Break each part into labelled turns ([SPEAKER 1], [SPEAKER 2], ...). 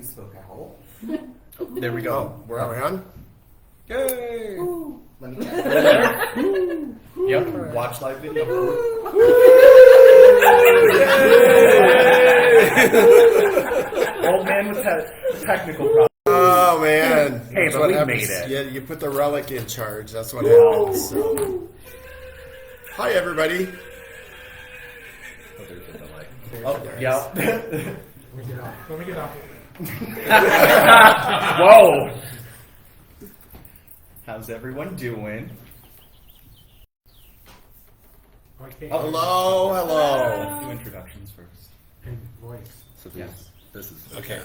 [SPEAKER 1] spoke out.
[SPEAKER 2] There we go.
[SPEAKER 3] Are we on?
[SPEAKER 2] Yay!
[SPEAKER 1] Ooh. Let me check.
[SPEAKER 2] Yep. Watch live video. Old man with technical problems.
[SPEAKER 3] Oh man!
[SPEAKER 2] Hey,
[SPEAKER 3] That's
[SPEAKER 2] but
[SPEAKER 3] what
[SPEAKER 2] we
[SPEAKER 3] happens.
[SPEAKER 2] made it.
[SPEAKER 3] Yeah, you put the relic in charge. That's what happens. So. Hi, everybody.
[SPEAKER 2] Oh, yeah.
[SPEAKER 4] Let me get off.
[SPEAKER 2] Whoa! How's everyone doing?
[SPEAKER 4] Okay.
[SPEAKER 3] Hello.
[SPEAKER 2] Let's do introductions first.
[SPEAKER 4] And voice.
[SPEAKER 2] So this is
[SPEAKER 3] Okay.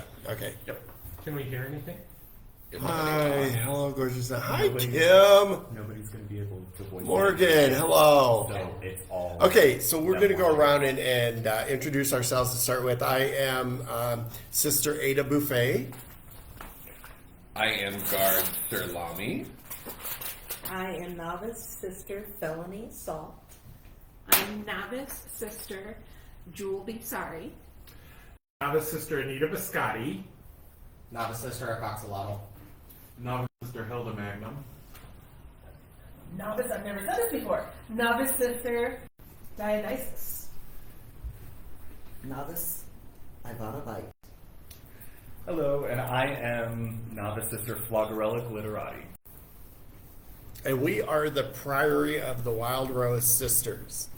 [SPEAKER 2] Yep.
[SPEAKER 4] Can we hear anything?
[SPEAKER 3] Hi. Hello, gorgeous. Hi,
[SPEAKER 2] Nobody-
[SPEAKER 3] Kim.
[SPEAKER 2] Nobody's going to be able to voice
[SPEAKER 3] Morgan. Hello.
[SPEAKER 2] So it's all.
[SPEAKER 3] Okay, so we're going to go around and introduce ourselves to start with. I am Sister Ada Buffet.
[SPEAKER 5] I am Guard Sir Lamy.
[SPEAKER 6] I am Novice Sister Felony Assault.
[SPEAKER 7] I'm Novice Sister Jewel Be Sorry.
[SPEAKER 4] Novice Sister Anita Biscotti.
[SPEAKER 1] Novice Sister Acoxolotl.
[SPEAKER 5] Novice Sister Hilda Magnum.
[SPEAKER 8] Novice, I've never said this before. Novice Sister Dionysus.
[SPEAKER 1] Novice Ivana Bite.
[SPEAKER 2] Hello, and I am Novice Sister Floggerella Glitterati.
[SPEAKER 3] And we are the Priory of the Wild Rose Sisters.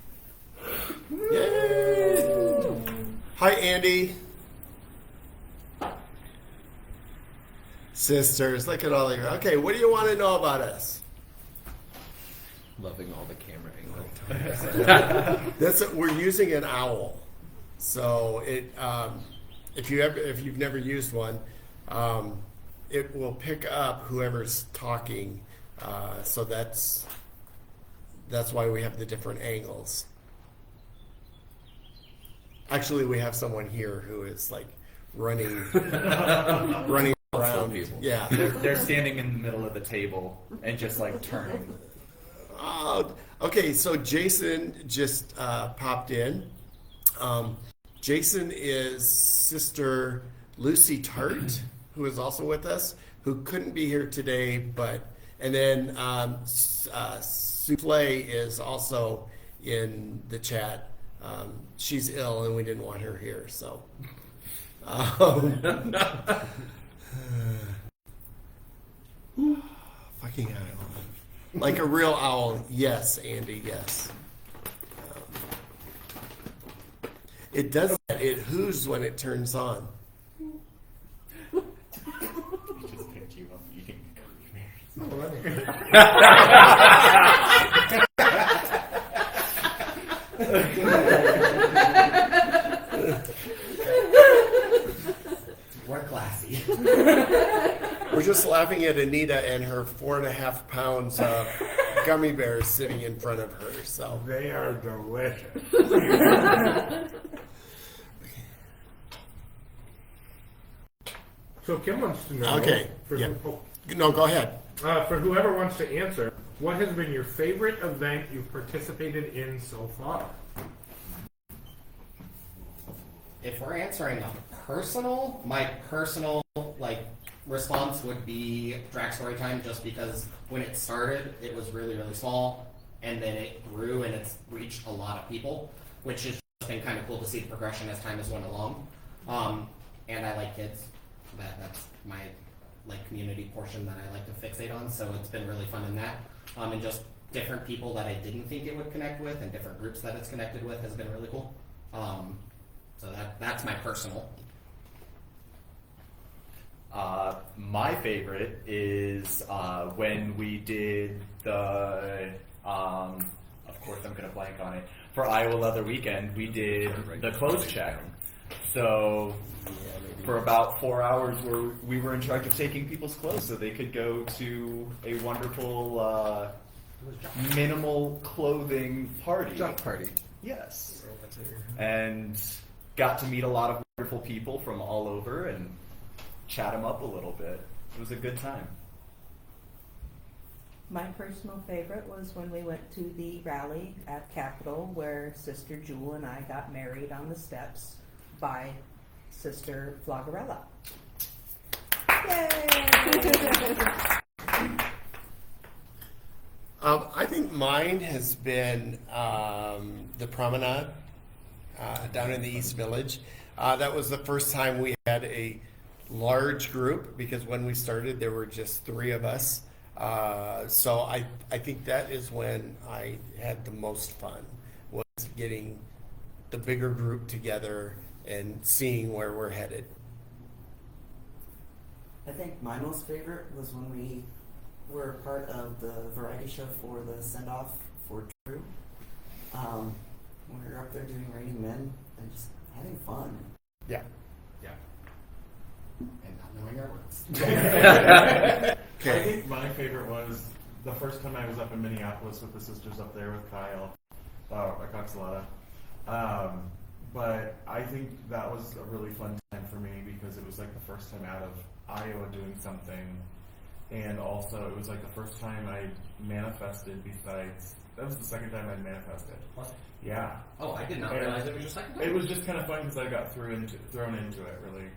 [SPEAKER 3] Yay! Hi, Andy. Sisters, look at all of you. Okay, what do you want to know about us?
[SPEAKER 5] Loving all the camera angles.
[SPEAKER 3] We're using an owl, so it if you've never used one, it will pick up whoever's talking. So that's why we have the different angles. Actually, we have someone here who is like running around.
[SPEAKER 5] people.
[SPEAKER 3] Yeah.
[SPEAKER 2] They're standing in the middle of the table and just like turning.
[SPEAKER 3] Oh, okay. So Jason just popped in. Jason is Sister Lucy Tart, who is also with us, who couldn't be here today, and then Souffle is also in the chat. She's ill, and we didn't want her here, so. Fucking owl. Like a real owl. Yes, Andy, yes. It does that. It whoos when it turns on.
[SPEAKER 2] He just picked you up. You can go married.
[SPEAKER 1] We're classy.
[SPEAKER 3] We're just laughing at Anita and her 4.5 pounds of gummy bears sitting in front of her. So
[SPEAKER 4] They are delicious. So Kim wants to know.
[SPEAKER 3] Okay,
[SPEAKER 4] For,
[SPEAKER 3] yeah. No, go ahead.
[SPEAKER 4] for whoever wants to answer, what has been your favorite event you've participated in so far?
[SPEAKER 1] If we're answering my personal response would be Drag Story Time, just because when it started, it was really, really small, and then it grew and it's reached a lot of people, which has been kind of cool to see the progression as time has went along. And I like kids. That's my community portion that I like to fixate on, so it's been really fun in that. And just different people that I didn't think it would connect with and different groups that it's connected with has been really cool. So that's my personal.
[SPEAKER 2] My favorite is when we did the, of course I'm going to blank on it, for Iowa Leather Weekend, we did the clothes check. So for about 4 hours we were in charge of taking people's clothes so they could go to a wonderful minimal clothing party.
[SPEAKER 5] Junk party.
[SPEAKER 2] Yes. And got to meet a lot of wonderful people from all over and chat them up a little bit. It was a good time.
[SPEAKER 6] My personal favorite was when we went to the rally at Capitol where Sister Jewel and I got married on the steps by Sister Floggerella.
[SPEAKER 3] I think mine has been the promenade down in the East Village. That was the first time we had a large group, because when we started there were just 3 of us. So I think that is when I had the most fun, was getting the bigger group together and seeing where we're headed.
[SPEAKER 9] I think my most favorite was when we were part of the variety show for the send-off for Drew. We were up there doing Raining Men and just having fun.
[SPEAKER 3] Yeah.
[SPEAKER 1] And not knowing our words.
[SPEAKER 5] I think my favorite was the first time I was up in Minneapolis with the sisters up there with Kyle, Coxalata. But I think that was a really fun time for me because it was like the first time out of Iowa doing something, and also it was like the first time I manifested. Besides, that was the second time I'd manifested.
[SPEAKER 1] Was it?
[SPEAKER 5] Yeah.
[SPEAKER 1] Oh, I did not
[SPEAKER 5] And
[SPEAKER 1] realize it was your second time.
[SPEAKER 5] It was just kind of fun because I got thrown into it really,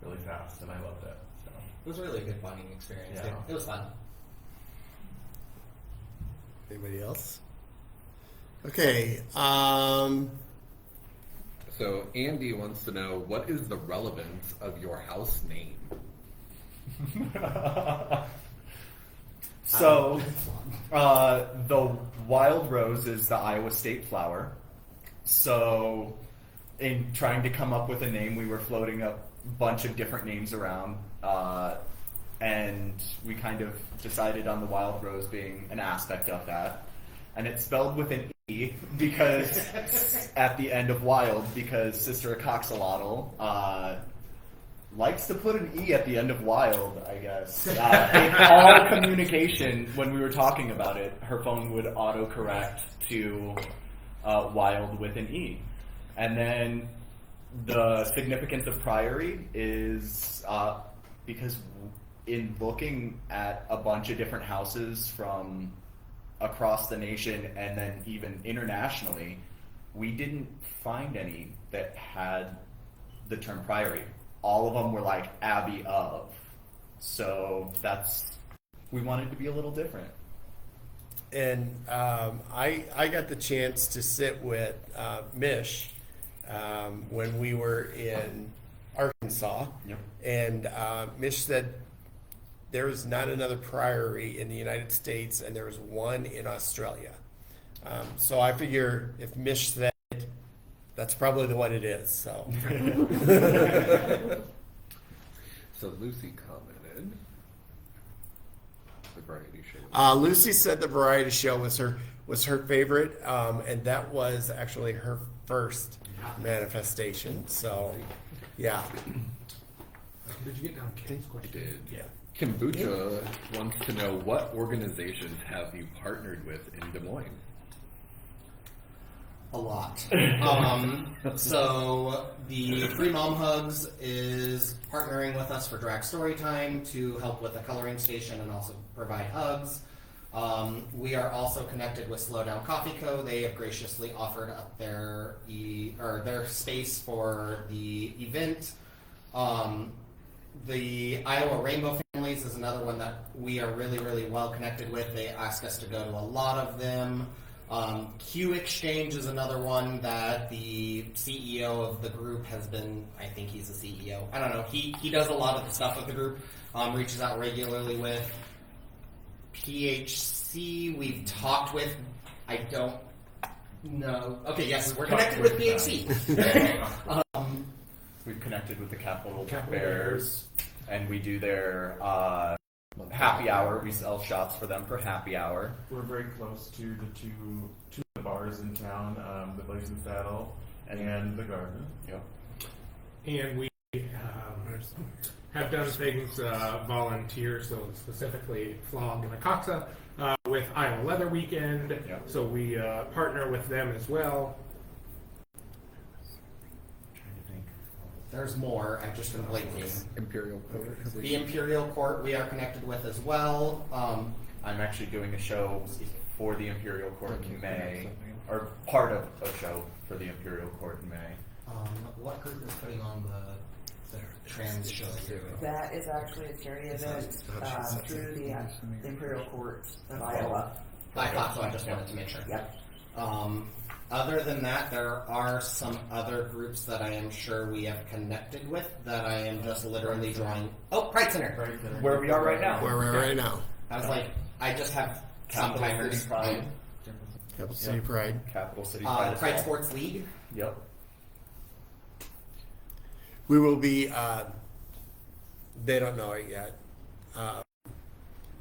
[SPEAKER 5] really fast, and I loved it. So.
[SPEAKER 1] It was a really good bonding experience.
[SPEAKER 5] Yeah.
[SPEAKER 1] It was fun.
[SPEAKER 3] Anybody else? Okay.
[SPEAKER 5] So Andy wants to know, what is the relevance of your house name?
[SPEAKER 2] So, the wild rose is the Iowa state flower. So, in trying to come up with a name, we were floating a bunch of different names around, and we kind of decided on the wild rose being an aspect of that. And it's spelled with an E because at the end of wild, because Sister Coxalotl likes to put an E at the end of wild, I guess. In all communication, when we were talking about it, her phone would autocorrect to wild with an E. And then the significance of priory is because in looking at a bunch of different houses from across the nation and then even internationally, we didn't find any that had the term priory. All of them were like Abbey of. So we wanted to be a little different.
[SPEAKER 3] And I got the chance to sit with Mish when we were in Arkansas.
[SPEAKER 2] Yep.
[SPEAKER 3] And Mish said there is not another priory in the United States, and there was one in Australia. So I figure if Mish said it, that's probably the one it is. So.
[SPEAKER 5] So Lucy commented, the variety show.
[SPEAKER 3] Lucy said the variety show was her favorite, and that was actually her first manifestation. So, yeah.
[SPEAKER 4] Did you get down Ken's question?
[SPEAKER 5] I did.
[SPEAKER 3] Yeah.
[SPEAKER 5] Kombucha wants to know, what organizations have you partnered with in Des Moines?
[SPEAKER 1] A lot. So the Free Mom Hugs is partnering with us for Drag Storytime to help with the coloring station and also provide hugs. We are also connected with Slow Down Coffee Co. They have graciously offered up their space for the event. The Iowa Rainbow Families is another one that we are really, really well connected with. They ask us to go to a lot of them. Q Exchange is another one that the CEO of the group has been, I think he's the CEO. I don't know. He does a lot of the stuff with the group, reaches out regularly with. PHC, we've talked with. I don't know. Okay, yes, we're connected with PHC.
[SPEAKER 2] We've connected with the Capital
[SPEAKER 4] Capital
[SPEAKER 2] Bears, and we do their happy hour. We sell shots for them for happy hour.
[SPEAKER 5] We're very close to the two bars in town, the Blazing Saddle and the Garden.
[SPEAKER 2] Yep.
[SPEAKER 4] And we have done things volunteer, so specifically Flog and Acoxa with Iowa Leather Weekend.
[SPEAKER 2] Yeah.
[SPEAKER 4] So we partner with them as well.
[SPEAKER 1] There's more. I'm just going to blank these.
[SPEAKER 5] Imperial Court.
[SPEAKER 1] The Imperial Court we are connected with as well.
[SPEAKER 2] I'm actually doing a show for the Imperial Court in May, or part of a show for the Imperial Court in May.
[SPEAKER 1] What group is putting on trans show?
[SPEAKER 9] That is actually a charity event through the Imperial Court of Iowa.
[SPEAKER 1] I thought so. I just wanted to make sure.
[SPEAKER 9] Yep.
[SPEAKER 1] Other than that, there are some other groups that I am sure we have connected with that I am just literally drawing. Oh, Pride Center.
[SPEAKER 2] Where we are right now.
[SPEAKER 3] Where we're right now.
[SPEAKER 1] I was like, I just have some
[SPEAKER 2] Capital
[SPEAKER 1] timers.
[SPEAKER 2] City Pride.
[SPEAKER 3] Capital City Pride.
[SPEAKER 2] Capital City Pride. as
[SPEAKER 1] Pride
[SPEAKER 2] well.
[SPEAKER 1] Sports League.
[SPEAKER 2] Yep.
[SPEAKER 3] We will be, they don't know it yet.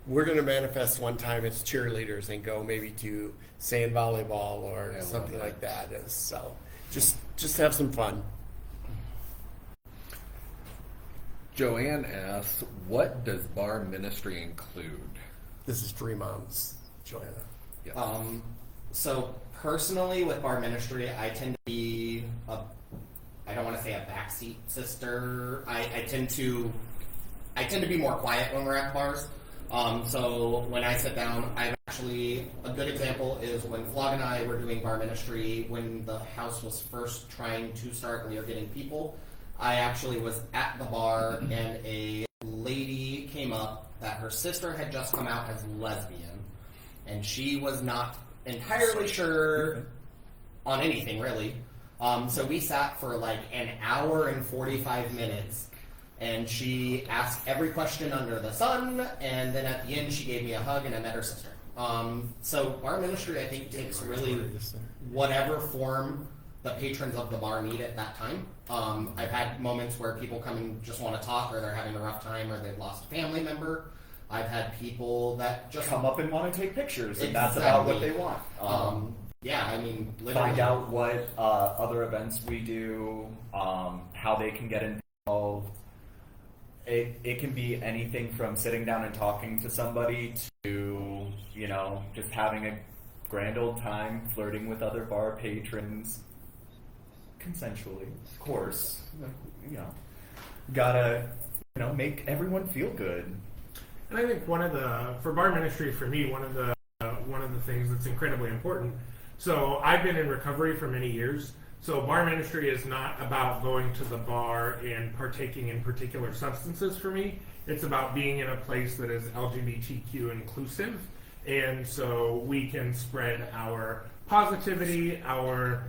[SPEAKER 3] We're going to manifest one time as cheerleaders and go maybe to sand volleyball or something like that. So just have some fun.
[SPEAKER 10] Joanne asks, what does bar ministry include?
[SPEAKER 3] This is Three Moms, Joanna.
[SPEAKER 10] Yes.
[SPEAKER 1] So personally, with bar ministry, I tend to be I don't want to say a backseat sister. I tend to be more quiet when we're at bars. So when I sit down, I've actually, a good example is when Flog and I were doing bar ministry, when the house was first trying to start and we were getting people, I actually was at the bar and a lady came up that her sister had just come out as lesbian, and she was not entirely sure on anything really. So we sat for like an hour and 45 minutes, and she asked every question under the sun, and then at the end she gave me a hug and I met her sister. So our ministry, I think, takes really whatever form the patrons of the bar need at that time. I've had moments where people come and just want to talk, or they're having a rough time, or they've lost a family member. I've had people that just
[SPEAKER 2] Come up and want to take pictures, and that's about what they want.
[SPEAKER 1] Yeah, I mean, literally.
[SPEAKER 2] Find out what other events we do, how they can get involved. It can be anything from sitting down and talking to somebody to, just having a grand old time, flirting with other bar patrons, consensually, of course. Gotta, make everyone feel good.
[SPEAKER 4] And I think for bar ministry, for me, one of the things that's incredibly important. So I've been in recovery for many years. So bar ministry is not about going to the bar and partaking in particular substances for me. It's about being in a place that is LGBTQ inclusive. And so we can spread our positivity, our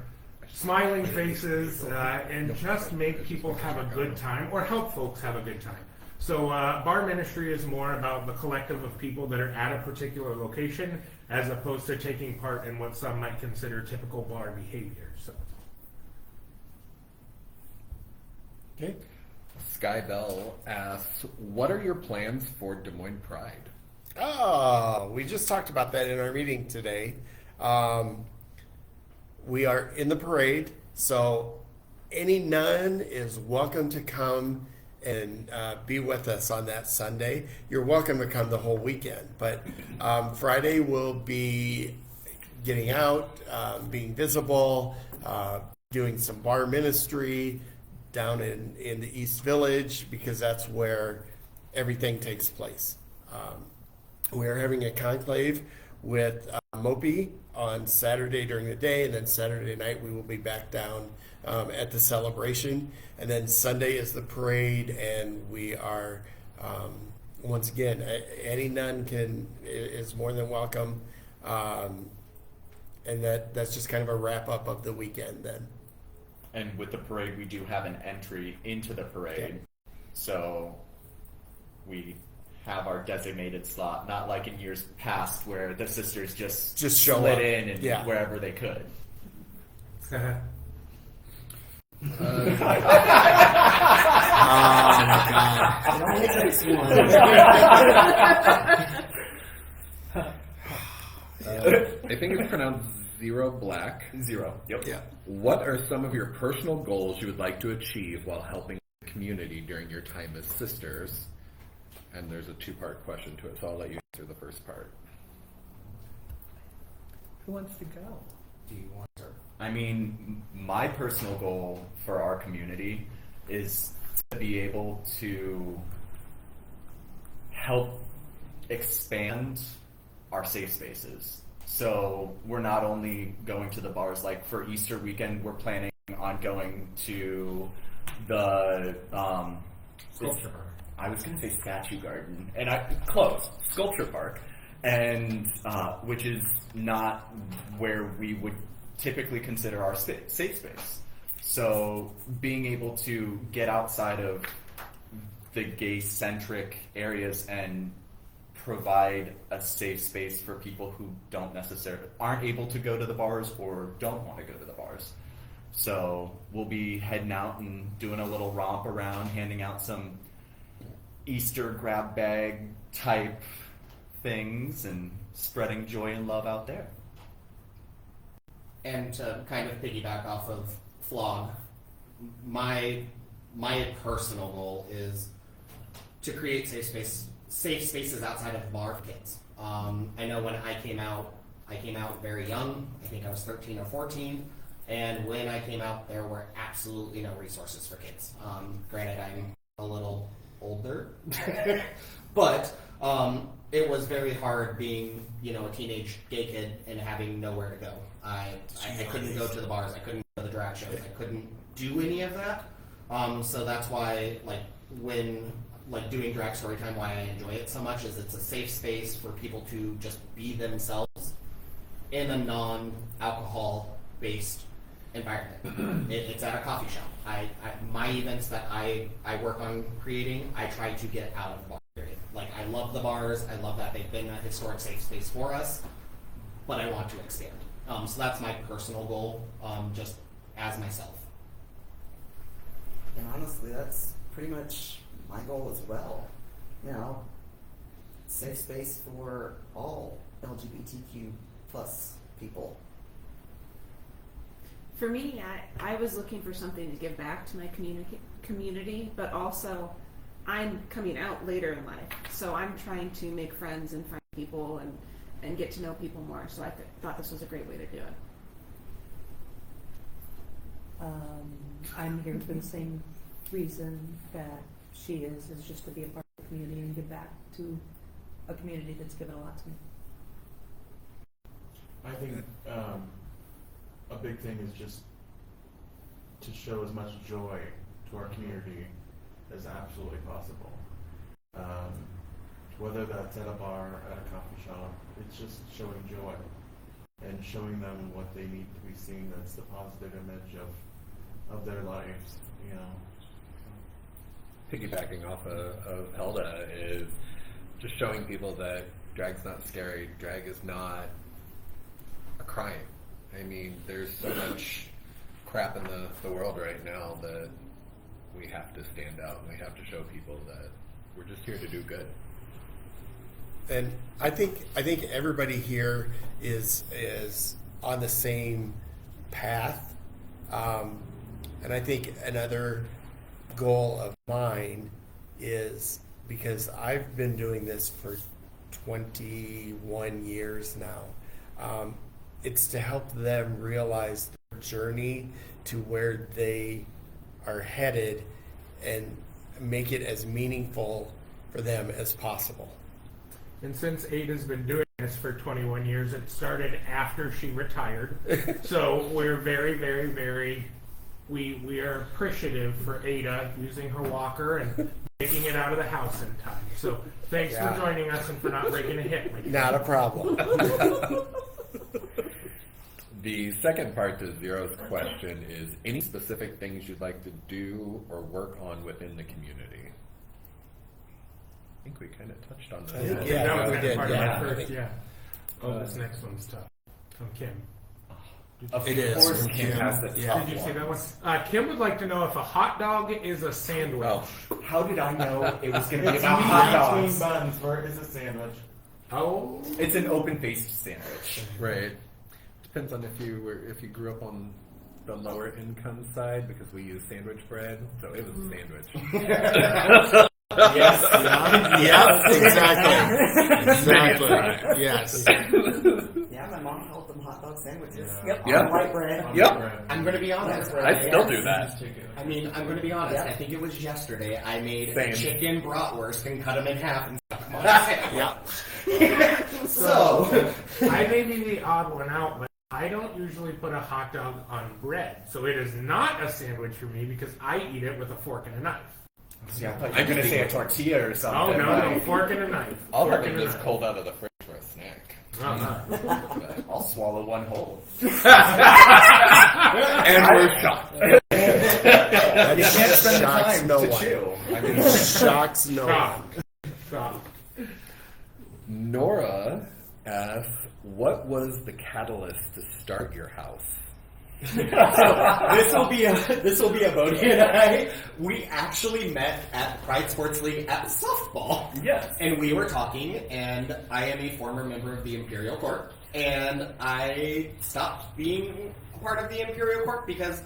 [SPEAKER 4] smiling faces, and just make people have a good time, or help folks have a good time. So bar ministry is more about the collective of people that are at a particular location, as opposed to taking part in what some might consider typical bar behavior. So.
[SPEAKER 3] Okay.
[SPEAKER 10] Sky Bell asks, what are your plans for Des Moines Pride?
[SPEAKER 3] Oh, we just talked about that in our meeting today. We are in the parade, so any nun is welcome to come and be with us on that Sunday. You're welcome to come the whole weekend, but Friday we'll be getting out, being visible, doing some bar ministry down in the East Village, because that's where everything takes place. We're having a conclave with Mopi on Saturday during the day, and then Saturday night we will be back down at the celebration, and then Sunday is the parade, and we are once again, any nun is more than welcome, and that's just kind of a wrap up of the weekend then.
[SPEAKER 2] And with the parade, we do have an entry into the parade,
[SPEAKER 3] Okay.
[SPEAKER 2] So we have our designated slot, not like in years past where the sisters just
[SPEAKER 3] show
[SPEAKER 2] slid
[SPEAKER 3] up.
[SPEAKER 2] in and
[SPEAKER 3] Yeah.
[SPEAKER 2] wherever they could.
[SPEAKER 9] It only takes one.
[SPEAKER 10] I think it's pronounced Zero Black.
[SPEAKER 2] Zero. Yep.
[SPEAKER 3] Yeah.
[SPEAKER 10] What are some of your personal goals you would like to achieve while helping the community during your time as sisters? And there's a two-part question to it, so I'll let you answer the first part. Who wants to go?
[SPEAKER 1] Do you want to?
[SPEAKER 2] I mean, my personal goal for our community is to be able to help expand our safe spaces. So we're not only going to the bars, like for Easter weekend, we're planning on going to the
[SPEAKER 4] Sculpture Park.
[SPEAKER 2] I was going to say Statue Garden, and close Sculpture Park, and which is not where we would typically consider our safe space. So being able to get outside of the gay-centric areas and provide a safe space for people who aren't able to go to the bars or don't want to go to the bars. So we'll be heading out and doing a little romp around, handing out some Easter grab bag type things and spreading joy and love out there.
[SPEAKER 1] And to kind of piggyback off of Flog, my personal goal is to create safe spaces outside of the bar for kids. I know when I came out very young. I think I was 13 or 14. And when I came out, there were absolutely no resources for kids. Granted, I'm a little older, but it was very hard being, a teenage gay kid and having nowhere to go. I couldn't go to the bars. I couldn't go to the drag shows. I couldn't do any of that. So that's why, when doing drag story time, why I enjoy it so much is it's a safe space for people to just be themselves in a non-alcohol based environment. It's at a coffee shop. My events that I work on creating, I try to get out of the bar period. I love the bars. I love that they've been a historic safe space for us, but I want to expand. So that's my personal goal, just as myself.
[SPEAKER 9] And honestly, that's pretty much my goal as well. Safe space for all LGBTQ plus people.
[SPEAKER 7] For me, I was looking for something to give back to my community, but also I'm coming out later in life, so I'm trying to make friends and find people and get to know people more. So I thought this was a great way to do it.
[SPEAKER 6] I'm here for the same reason that she is just to be a part of the community and give back to a community that's given a lot to me.
[SPEAKER 5] I think a big thing is just to show as much joy to our community as absolutely possible. Whether that's at a bar, at a coffee shop, it's just showing joy and showing them what they need to be seen. That's the positive image of their lives,
[SPEAKER 10] Piggybacking off of Helda is just showing people that drag's not scary. Drag is not a crime. I mean, there's so much crap in the world right now that we have to stand out and we have to show people that we're just here to do good.
[SPEAKER 3] And I think everybody here is on the same path. And I think another goal of mine is, because I've been doing this for 21 years now, it's to help them realize their journey to where they are headed and make it as meaningful for them as possible.
[SPEAKER 4] And since Ada's been doing this for 21 years, it started after she retired. So we're very, very, very, we are appreciative for Ada using her walker and making it out of the house in time. So thanks for joining us and for not breaking a hip.
[SPEAKER 3] Not a problem.
[SPEAKER 10] The second part to Zero's question is, any specific things you'd like to do or work on within the community? I think we kind of touched on that.
[SPEAKER 4] That was
[SPEAKER 3] we
[SPEAKER 4] kind of
[SPEAKER 3] did.
[SPEAKER 4] part of
[SPEAKER 3] Yeah.
[SPEAKER 4] my first, Oh, this next one's tough. From Kim.
[SPEAKER 2] Of
[SPEAKER 3] It is.
[SPEAKER 2] course, Kim has the
[SPEAKER 3] Yeah.
[SPEAKER 2] tough
[SPEAKER 4] Did you see that
[SPEAKER 2] one.
[SPEAKER 4] one? Kim would like to know if a hot dog is a sandwich.
[SPEAKER 10] Oh.
[SPEAKER 2] How did I know it was going to be
[SPEAKER 5] It's
[SPEAKER 2] about
[SPEAKER 5] meat
[SPEAKER 2] hot
[SPEAKER 5] between
[SPEAKER 2] dogs?
[SPEAKER 5] buns. Where is a sandwich?
[SPEAKER 4] Oh.
[SPEAKER 2] It's an open-faced sandwich.
[SPEAKER 10] Right. Depends on if you grew up on the lower income side, because we use sandwich bread, so it was a sandwich.
[SPEAKER 2] Yes.
[SPEAKER 3] Yep, exactly. Yes.
[SPEAKER 9] Yeah, my mom called them hot dog sandwiches.
[SPEAKER 5] Yeah.
[SPEAKER 9] Yep.
[SPEAKER 10] Yeah.
[SPEAKER 9] On white bread.
[SPEAKER 10] Yep.
[SPEAKER 1] I'm going to be honest.
[SPEAKER 10] I still do that.
[SPEAKER 1] I'm going to be honest. I think it was yesterday. I made
[SPEAKER 10] Same.
[SPEAKER 1] chicken bratwurst and cut them in half and stuck them on a sandwich.
[SPEAKER 3] Yeah.
[SPEAKER 1] So,
[SPEAKER 4] I may be the odd one out, but I don't usually put a hot dog on bread, so it is not a sandwich for me because I eat it with a fork and a knife.
[SPEAKER 2] See, I thought you were going to say a tortilla or something.
[SPEAKER 4] Oh no,
[SPEAKER 2] like-
[SPEAKER 4] no, fork and a knife.
[SPEAKER 10] I'll
[SPEAKER 4] Fork
[SPEAKER 10] have it
[SPEAKER 4] and a
[SPEAKER 10] just
[SPEAKER 4] knife.
[SPEAKER 10] cold out of the fridge for a snack.
[SPEAKER 4] Uh-huh.
[SPEAKER 2] I'll swallow one whole.
[SPEAKER 10] And we're shocked.
[SPEAKER 3] That
[SPEAKER 2] You can't spend the
[SPEAKER 3] shocks
[SPEAKER 2] time
[SPEAKER 3] no
[SPEAKER 2] to
[SPEAKER 3] one.
[SPEAKER 2] chew. I mean,
[SPEAKER 3] Shocks no
[SPEAKER 4] Stop.
[SPEAKER 3] one.
[SPEAKER 4] Stop.
[SPEAKER 10] Nora asks, what was the catalyst to start your house?
[SPEAKER 1] This will be a Bodhi and I. We actually met at Pride Sports League at softball.
[SPEAKER 2] yes.
[SPEAKER 1] And we were talking, and I am a former member of the Imperial Court, and I stopped being a part of the Imperial Court because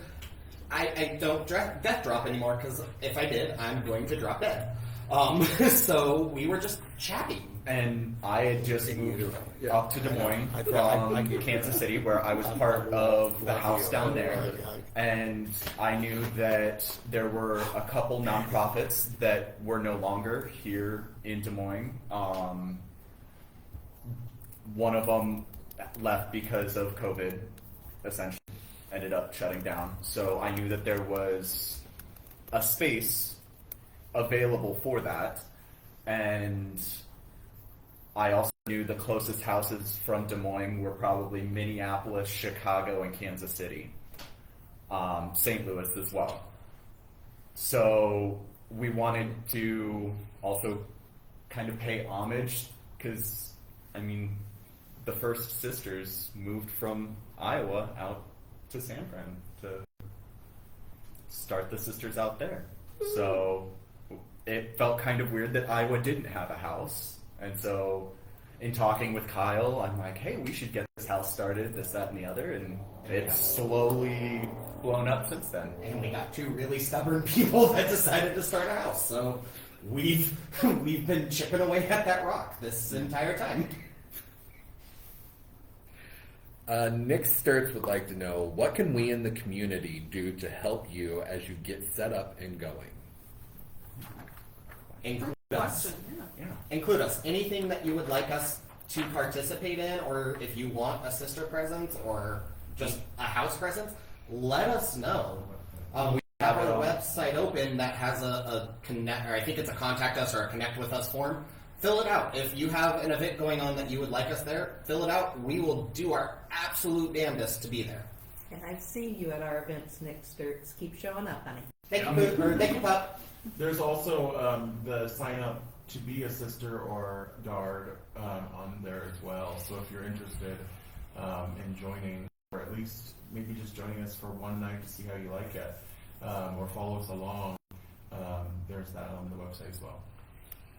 [SPEAKER 1] I don't death drop anymore, because if I did, I'm going to drop dead. So we were just chatting.
[SPEAKER 2] And I had just moved
[SPEAKER 3] Yeah.
[SPEAKER 2] up to Des Moines
[SPEAKER 3] I thought- I
[SPEAKER 2] from
[SPEAKER 3] get-
[SPEAKER 2] Kansas City, where I was part of the house down there. And I knew that there were a couple nonprofits that were no longer here in Des Moines. One of them left because of COVID, essentially, ended up shutting down. So I knew that there was a space available for that. And I also knew the closest houses from Des Moines were probably Minneapolis, Chicago, and Kansas City. St. Louis as well. So we wanted to also kind of pay homage, because, I mean, the first sisters moved from Iowa out to San Fran to start the sisters out there. So it felt kind of weird that Iowa didn't have a house. And so, in talking with Kyle, I'm like, hey, we should get this house started, this, that, and the other, and it's slowly blown up since then.
[SPEAKER 1] And we got two really stubborn people that decided to start a house. So we've been chipping away at that rock this entire time.
[SPEAKER 10] Nick Sturts would like to know, what can we in the community do to help you as you get set up and going?
[SPEAKER 1] Include us.
[SPEAKER 7] Question, yeah.
[SPEAKER 1] Include us. Anything that you would like us to participate in, or if you want a sister presence or just a house presence, let us know. We have our website open that has a connect, or I think it's a contact us or a connect with us form. Fill it out. If you have an event going on that you would like us there, fill it out. We will do our absolute damnedest to be there.
[SPEAKER 6] And I've seen you at our events, Nick Sturts. Keep showing up, honey.
[SPEAKER 1] Thank you, Boo, or thank you, Pup.
[SPEAKER 5] There's also the sign up to be a sister or DARD on there as well. So if you're interested in joining, or at least maybe just joining us for one night to see how you like it, or follow us along, there's that on the website as well.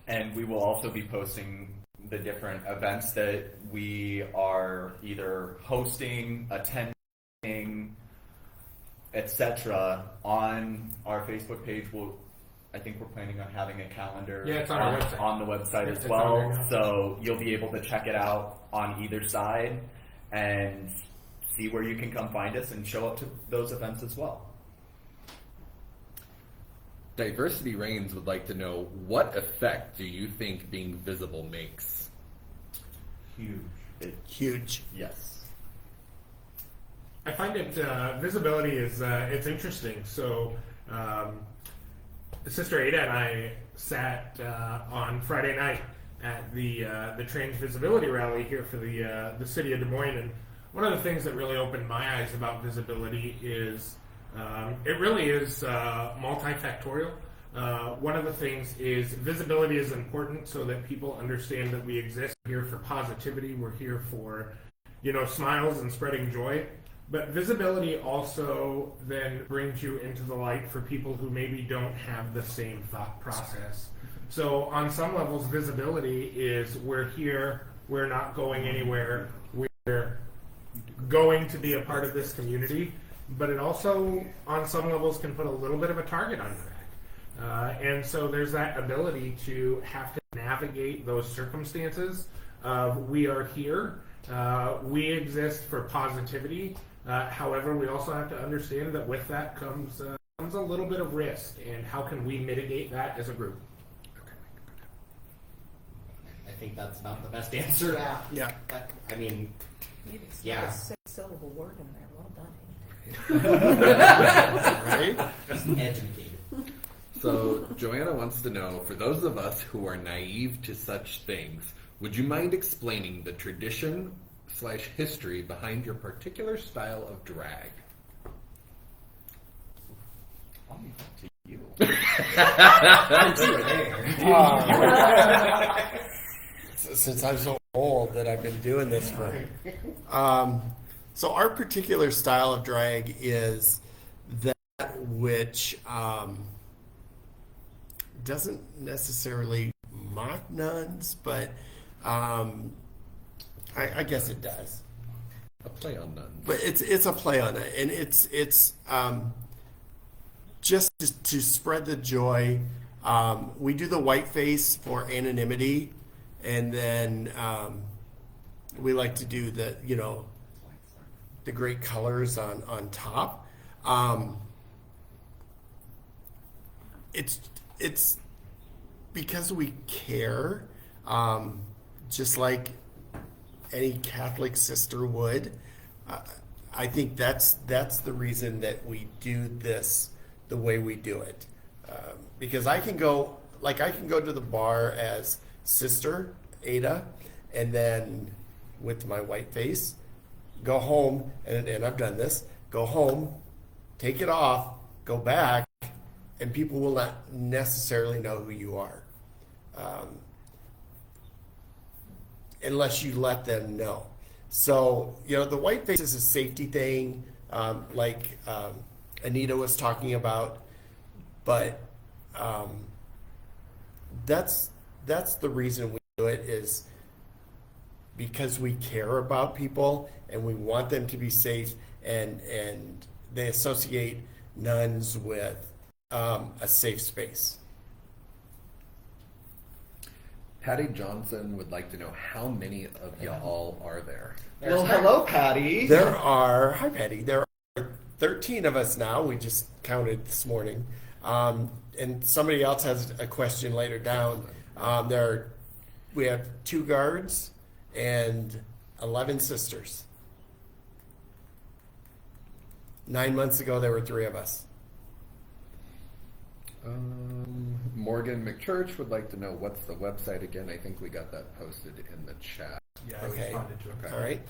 [SPEAKER 2] And we will also be posting the different events that we are either hosting, attending, etc. on our Facebook page. I think we're planning on having a calendar
[SPEAKER 4] Yeah, it's on our website.
[SPEAKER 2] on the website
[SPEAKER 4] Yeah,
[SPEAKER 2] as
[SPEAKER 4] it's on
[SPEAKER 2] well.
[SPEAKER 4] there now.
[SPEAKER 2] So you'll be able to check it out on either side and see where you can come find us and show up to those events as well.
[SPEAKER 10] Diversity Reigns would like to know, what effect do you think being visible makes?
[SPEAKER 5] Huge.
[SPEAKER 3] Huge.
[SPEAKER 2] Yes.
[SPEAKER 4] I find it visibility is it's interesting. So Sister Ada and I sat on Friday night at the trans visibility rally here for the city of Des Moines, and one of the things that really opened my eyes about visibility is it really is multifactorial. One of the things is visibility is important so that people understand that we exist. We're here for positivity. We're here for, smiles and spreading joy. But visibility also then brings you into the light for people who maybe don't have the same thought process. So on some levels, visibility is we're here, we're not going anywhere, we're going to be a part of this community. But it also, on some levels, can put a little bit of a target on your back. And so there's that ability to have to navigate those circumstances of we are here, we exist for positivity. However, we also have to understand that with that comes a little bit of risk, and how can we mitigate that as a group?
[SPEAKER 1] I think that's about the best answer to that.
[SPEAKER 3] Yeah.
[SPEAKER 1] I mean,
[SPEAKER 6] Maybe it's
[SPEAKER 1] Yeah.
[SPEAKER 6] not a 6 6-syllable word in there. Well done.
[SPEAKER 3] Right?
[SPEAKER 1] Educated.
[SPEAKER 10] So Joanna wants to know, for those of us who are naive to such things, would you mind explaining the tradition/history behind your particular style of drag?
[SPEAKER 2] I'll leave that to you.
[SPEAKER 1] Since you were there.
[SPEAKER 3] Since I'm so old that I've been doing this for. So our particular style of drag is that which doesn't necessarily mock nuns, but I guess it does.
[SPEAKER 10] A play on nuns.
[SPEAKER 3] But it's a play on it, and it's just to spread the joy. We do the white face for anonymity, and then we like to do the the great colors on top. It's because we care, just like any Catholic sister would. I think that's the reason that we do this the way we do it, because I can go to the bar as Sister Ada, and then with my white face, go home, and I've done this. Go home, take it off, go back, and people will not necessarily know who you are, unless you let them know. So, the white face is a safety thing, like Anita was talking about, but that's the reason we do it, is because we care about people and we want them to be safe, and they associate nuns with a safe space.
[SPEAKER 10] Patty Johnson would like to know, how many of y'all are there?
[SPEAKER 2] Well, hello, Patty.
[SPEAKER 3] Hi Patty, there are 13 of us now. We just counted this morning. And somebody else has a question later down. We have 2 guards and 11 sisters. 9 months ago, there were 3 of us.
[SPEAKER 10] Morgan McChurch would like to know, what's the website again? I think we got that posted in the chat.
[SPEAKER 4] Yeah,
[SPEAKER 3] Okay.
[SPEAKER 4] I responded to it.
[SPEAKER 3] All right.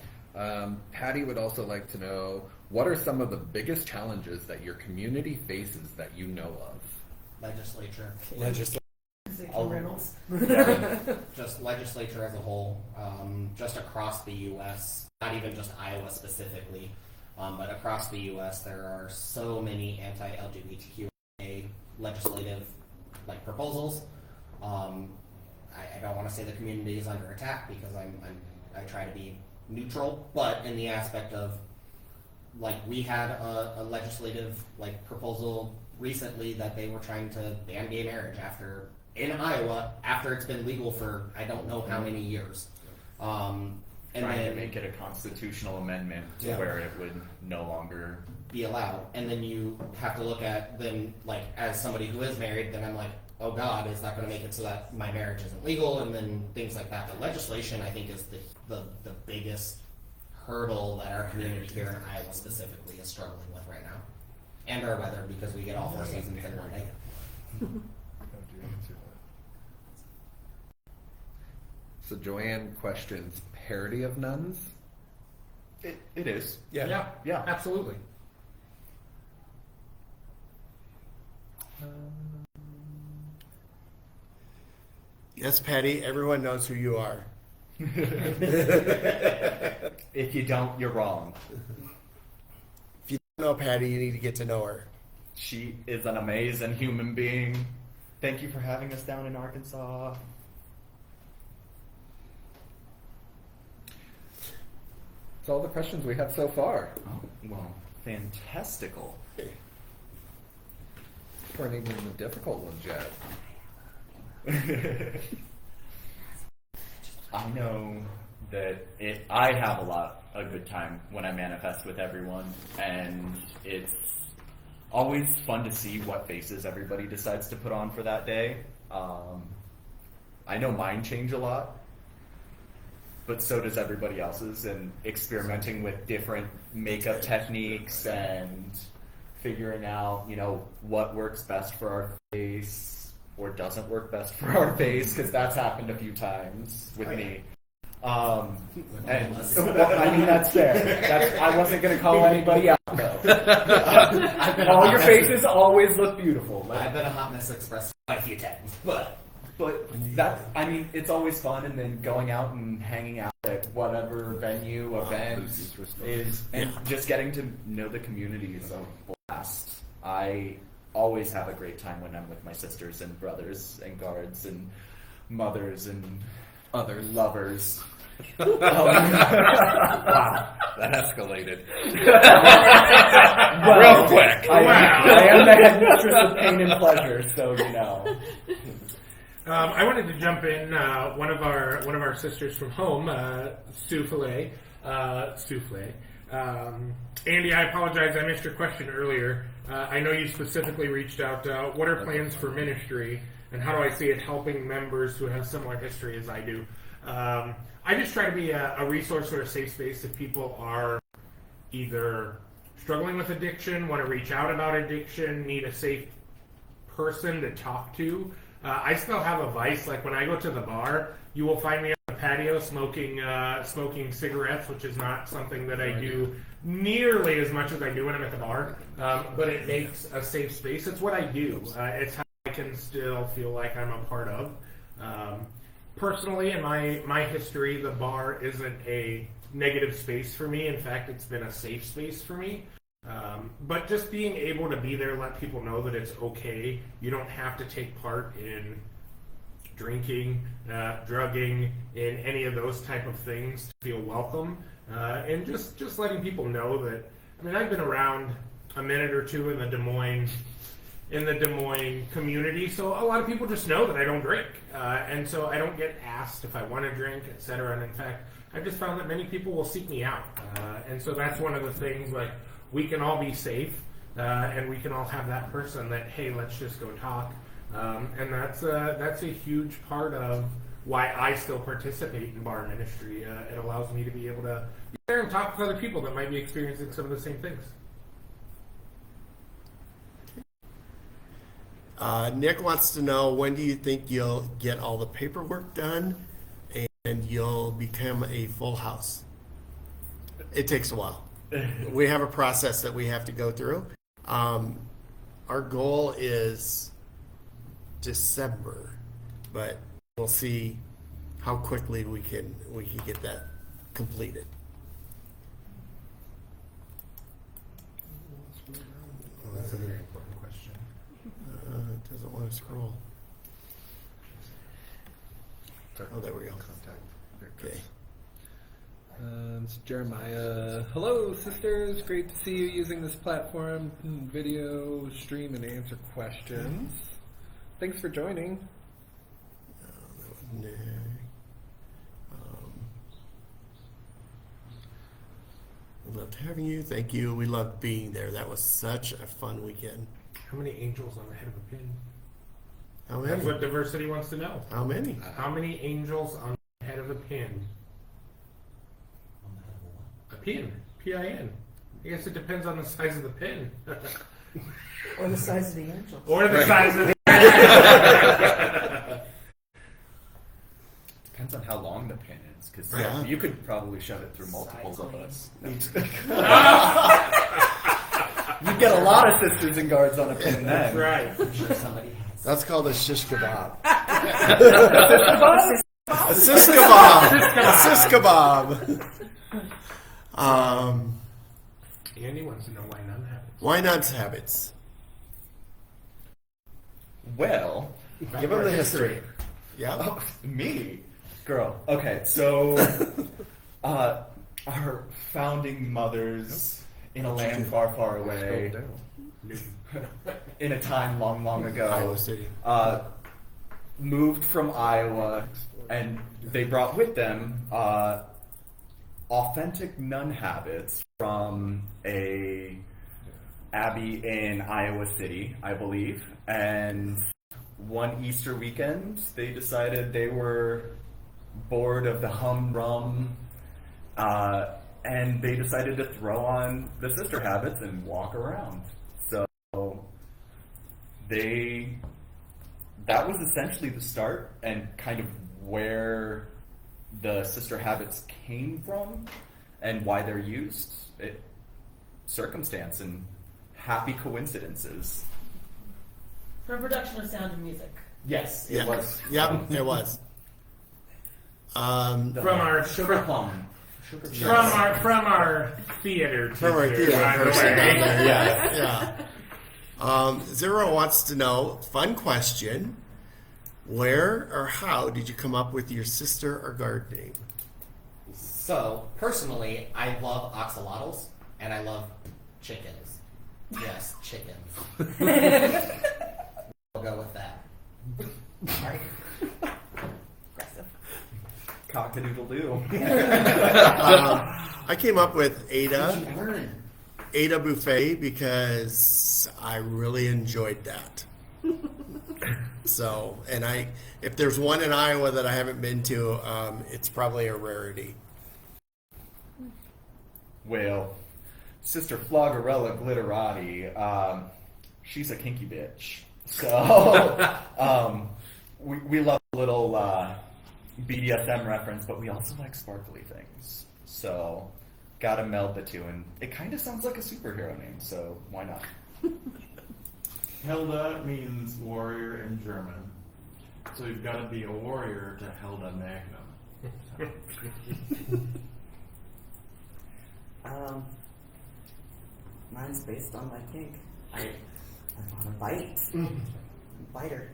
[SPEAKER 10] Patty would also like to know, what are some of the biggest challenges that your community faces that you know of?
[SPEAKER 1] Legislature.
[SPEAKER 6] Reynolds.
[SPEAKER 1] Just legislature as a whole, just across the U.S., not even just Iowa specifically, but across the U.S., there are so many anti-LGBTQA legislative proposals. I don't want to say the community is under attack, because I try to be neutral, but in the aspect of we had a legislative proposal recently that they were trying to ban gay marriage in Iowa after it's been legal for I don't know how many years. And
[SPEAKER 2] Trying
[SPEAKER 1] then
[SPEAKER 2] to make it a constitutional amendment to where it would no longer
[SPEAKER 1] be allowed. And then you have to look at as somebody who is married, then I'm like, oh God, is that going to make it so that my marriage isn't legal? And then things like that. The legislation, I think, is the biggest hurdle that our community here in Iowa specifically is struggling with right now. And our weather, because we get all 4 seasons in one day.
[SPEAKER 10] So Joanne questions, parody of nuns?
[SPEAKER 2] it is.
[SPEAKER 4] Yeah, absolutely.
[SPEAKER 3] Yes, Patty, everyone knows who you are.
[SPEAKER 2] If you don't, you're wrong.
[SPEAKER 3] If you don't know Patty, you need to get to know her.
[SPEAKER 2] She is an amazing human being. Thank you for having us down in Arkansas.
[SPEAKER 10] That's all the questions we have so far.
[SPEAKER 2] Oh, well, fantastical.
[SPEAKER 10] Weren't even the difficult ones yet.
[SPEAKER 2] I know that I have a good time when I manifest with everyone, and it's always fun to see what faces everybody decides to put on for that day. I know mine change a lot. but so does everybody else's, and experimenting with different makeup techniques and figuring out, you know, what works best for our face or doesn't work best for our face, because that's happened a few times with me. And I mean, that's fair. I wasn't going to call anybody out, though. All your faces always look beautiful.
[SPEAKER 1] I've been a hot mess express quite a few times, but
[SPEAKER 2] that, I mean, it's always fun, and then going out and hanging out at whatever venue, event is, and just getting to know the community is a blast. I always have a great time when I'm with my sisters and brothers and guards and mothers and
[SPEAKER 10] Others.
[SPEAKER 2] lovers.
[SPEAKER 10] Wow, that escalated.
[SPEAKER 2] Well,
[SPEAKER 10] real quick.
[SPEAKER 2] I am the headmistress of pain and pleasure, so you know.
[SPEAKER 4] I wanted to jump in. One of our sisters from home, Souffle. Andy, I apologize. I missed your question earlier. I know you specifically reached out. What are plans for ministry, and how do I see it helping members who have similar history as I do? I just try to be a resource or a safe space if people are either struggling with addiction, want to reach out about addiction, need a safe person to talk to. I still have a vice. Like when I go to the bar, you will find me on the patio smoking cigarettes, which is not something that I do nearly as much as I do when I'm at the bar. But it makes a safe space. It's what I do. It's how I can still feel like I'm a part of. Personally, in my history, the bar isn't a negative space for me. In fact, it's been a safe space for me. But just being able to be there, let people know that it's okay. You don't have to take part in drinking, drugging, in any of those type of things to feel welcome. And just letting people know that, I mean, I've been around a minute or two in the Des Moines community, so a lot of people just know that I don't drink, and so I don't get asked if I want to drink, etc. And in fact, I've just found that many people will seek me out, and so that's one of the things. Like, we can all be safe, and we can all have that person that, hey, let's just go talk, and that's a huge part of why I still participate in bar ministry. It allows me to be able to be there and talk with other people that might be experiencing some of the same things.
[SPEAKER 3] Nick wants to know, when do you think you'll get all the paperwork done and you'll become a full house? It takes a while. We have a process that we have to go through. Our goal is December, but we'll see how quickly we can get that completed.
[SPEAKER 1] that's a very important question.
[SPEAKER 3] It doesn't want to scroll. Oh, there we go.
[SPEAKER 10] Contact.
[SPEAKER 3] Okay.
[SPEAKER 10] It's Jeremiah. Hello, sisters. Great to see you using this platform, video, stream, and answer questions. Thanks for joining.
[SPEAKER 3] That was Nick. We loved having you. Thank you. We loved being there. That was such a fun weekend.
[SPEAKER 4] How many angels on the head of a pin?
[SPEAKER 3] How
[SPEAKER 4] That's
[SPEAKER 3] many?
[SPEAKER 4] what diversity wants to know.
[SPEAKER 3] How many?
[SPEAKER 4] How many angels on the head of a pin? A pin. P-I-N. I guess it depends on the size of the pin.
[SPEAKER 6] Or the size of the angels.
[SPEAKER 4] Or the size of the
[SPEAKER 2] Depends on how long the pin is, because
[SPEAKER 3] Yeah.
[SPEAKER 2] you could probably shove it through multiples of us. You get a lot of sisters and guards on a pin then.
[SPEAKER 4] That's right.
[SPEAKER 1] I'm sure somebody has.
[SPEAKER 3] That's called a shish kebab. A sis kebab. A sis kebab.
[SPEAKER 4] Andy wants to know why none happens.
[SPEAKER 3] Why not habits?
[SPEAKER 2] Well, give them the history.
[SPEAKER 3] Yeah.
[SPEAKER 2] Oh, me? Girl. Okay, so our founding mothers in a land far, far away, in a time long, long ago,
[SPEAKER 3] Iowa City.
[SPEAKER 2] moved from Iowa, and they brought with them authentic nun habits from a abbey in Iowa City, I believe. And one Easter weekend, they decided they were bored of the humdrum, and they decided to throw on the sister habits and walk around. So that was essentially the start and kind of where the sister habits came from and why they're used. Circumstance and happy coincidences.
[SPEAKER 8] From production of Sound and Music.
[SPEAKER 2] Yes, it
[SPEAKER 3] Yeah.
[SPEAKER 2] was.
[SPEAKER 3] Yep, it was.
[SPEAKER 4] From our
[SPEAKER 2] sugar plum.
[SPEAKER 4] from our theater
[SPEAKER 3] From our
[SPEAKER 4] teacher,
[SPEAKER 3] theater
[SPEAKER 4] by the
[SPEAKER 3] person
[SPEAKER 4] way.
[SPEAKER 3] down there, yeah. Zero wants to know, fun question, where or how did you come up with your sister or guard name?
[SPEAKER 1] So, personally, I love axolotls and I love chickens. Yes, chickens. We'll go with that. Sorry.
[SPEAKER 2] Cock-a-doodle-doo.
[SPEAKER 3] I came up with Ada Buffet because I really enjoyed that. So, and if there's one in Iowa that I haven't been to, it's probably a rarity.
[SPEAKER 2] Well, Sister Floggerella Glitterati, she's a kinky bitch. So, we love a little BDSM reference, but we also like sparkly things. So, gotta meld the two, and it kind of sounds like a superhero name, so why not?
[SPEAKER 5] Helda means warrior in German. So you've got to be a warrior to Helda Magnum.
[SPEAKER 9] Mine's based on my kink. I want to bite. Biter.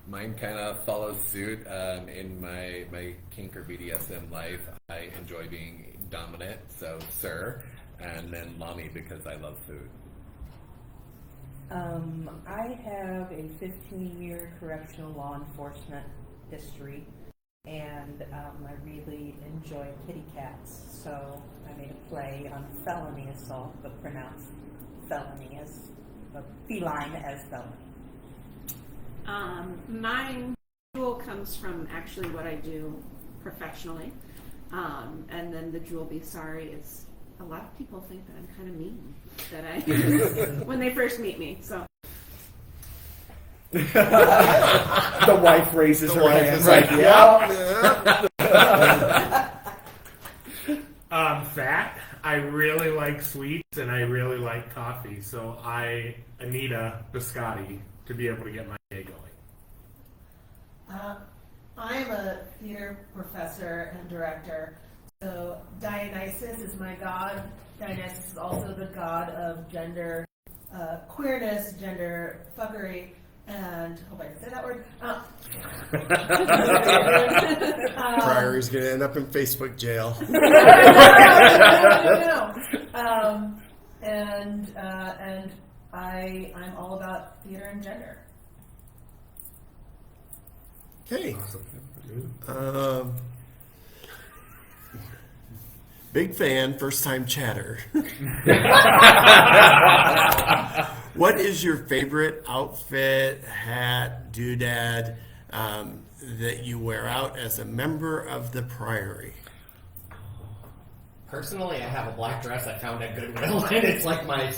[SPEAKER 10] Mine kind of follows suit. In my kink or BDSM life, I enjoy being dominant, so Sir, and then Lami because I love food.
[SPEAKER 6] I have a 15-year correctional law enforcement history, and I really enjoy kitty cats. So I made a play on felony assault, but pronounced felony as feline as felony.
[SPEAKER 7] Mine jewel comes from actually what I do professionally, and then the jewel be sorry is. A lot of people think that I'm kind of mean when they first meet me. So
[SPEAKER 2] The wife raises her hand.
[SPEAKER 3] is like,
[SPEAKER 4] Fat. I really like sweets and I really like coffee, so I need a biscotti to be able to get my day going.
[SPEAKER 8] I'm a theater professor and director, so Dionysus is my god. Dionysus is also the god of gender queerness, gender fuckery, and hope I can say that word.
[SPEAKER 3] Priory's going to end up in Facebook jail.
[SPEAKER 8] And I'm all about theater and gender.
[SPEAKER 3] Okay. Big fan, first time chatter. What is your favorite outfit, hat, doodad that you wear out as a member of the Priory?
[SPEAKER 1] Personally, I have a black dress I found at Goodwill, and it's like my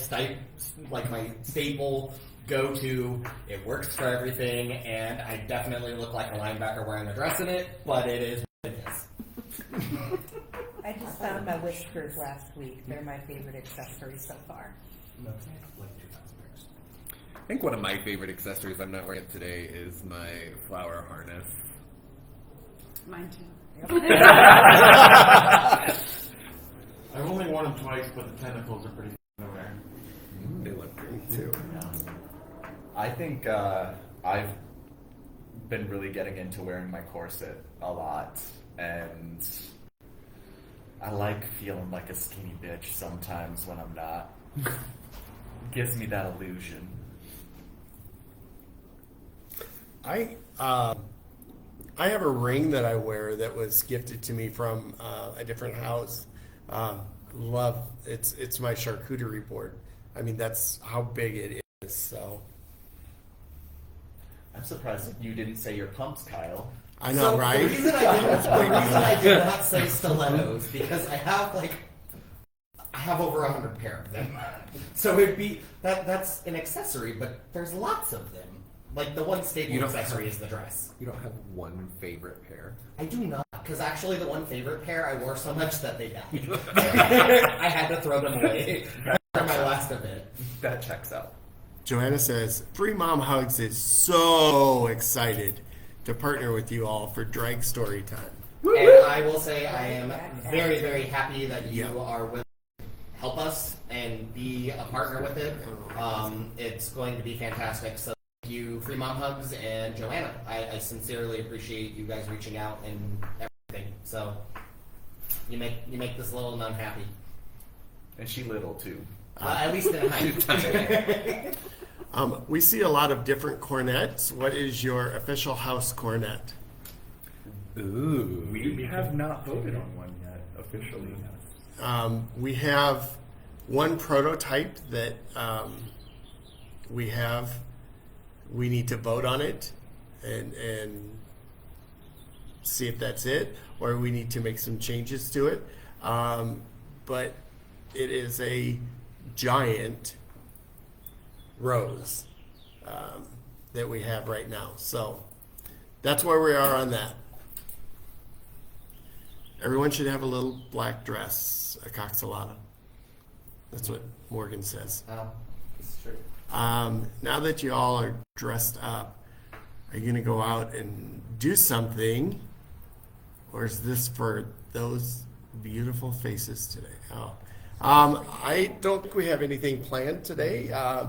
[SPEAKER 1] staple go-to. It works for everything, and I definitely look like a linebacker wearing a dress in it, but it is what it is.
[SPEAKER 6] I just found my whiskers last week. They're my favorite accessory so far.
[SPEAKER 10] I think one of my favorite accessories, I'm not wearing it today, is my flower harness.
[SPEAKER 7] mine too.
[SPEAKER 5] I've only worn them twice, but the tentacles are pretty fun to wear.
[SPEAKER 10] They look great too.
[SPEAKER 2] I think I've been really getting into wearing my corset a lot, and I like feeling like a skinny bitch sometimes when I'm not. Gives me that illusion.
[SPEAKER 3] I have a ring that I wear that was gifted to me from a different house. Love it's my charcuterie board. I mean, that's how big it is. So
[SPEAKER 2] I'm surprised that you didn't say your pumps, Kyle.
[SPEAKER 3] I know,
[SPEAKER 1] So
[SPEAKER 3] right?
[SPEAKER 1] The reason I did not say stilettos because I have over 100 pair of them. So it'd be that's an accessory, but there's lots of them. Like the one staple accessory is the dress.
[SPEAKER 10] You don't have one favorite pair.
[SPEAKER 1] I do not, because actually the one favorite pair I wore so much that they died. I had to throw them away for my last event.
[SPEAKER 2] That checks out.
[SPEAKER 3] Joanna says, Free Mom Hugs is so excited to partner with you all for Drag Story Time.
[SPEAKER 1] And I will say I am very, very happy that you are willing to help us and be a partner with it. It's going to be fantastic. So thank you, Free Mom Hugs and Joanna. I sincerely appreciate you guys reaching out and everything. So you make this little nun happy.
[SPEAKER 2] And she little too.
[SPEAKER 1] At least in height.
[SPEAKER 3] We see a lot of different cornets. What is your official house cornet?
[SPEAKER 10] Ooh.
[SPEAKER 2] We have not voted on one yet, officially.
[SPEAKER 3] We have one prototype that we need to vote on it and see if that's it, or we need to make some changes to it. But it is a giant rose that we have right now. So that's where we are on that. Everyone should have a little black dress, a coxolata. That's what Morgan says.
[SPEAKER 1] Oh, it's true.
[SPEAKER 3] Now that you all are dressed up, are you going to go out and do something? Or is this for those beautiful faces today? Oh. I don't think we have anything planned today.
[SPEAKER 2] I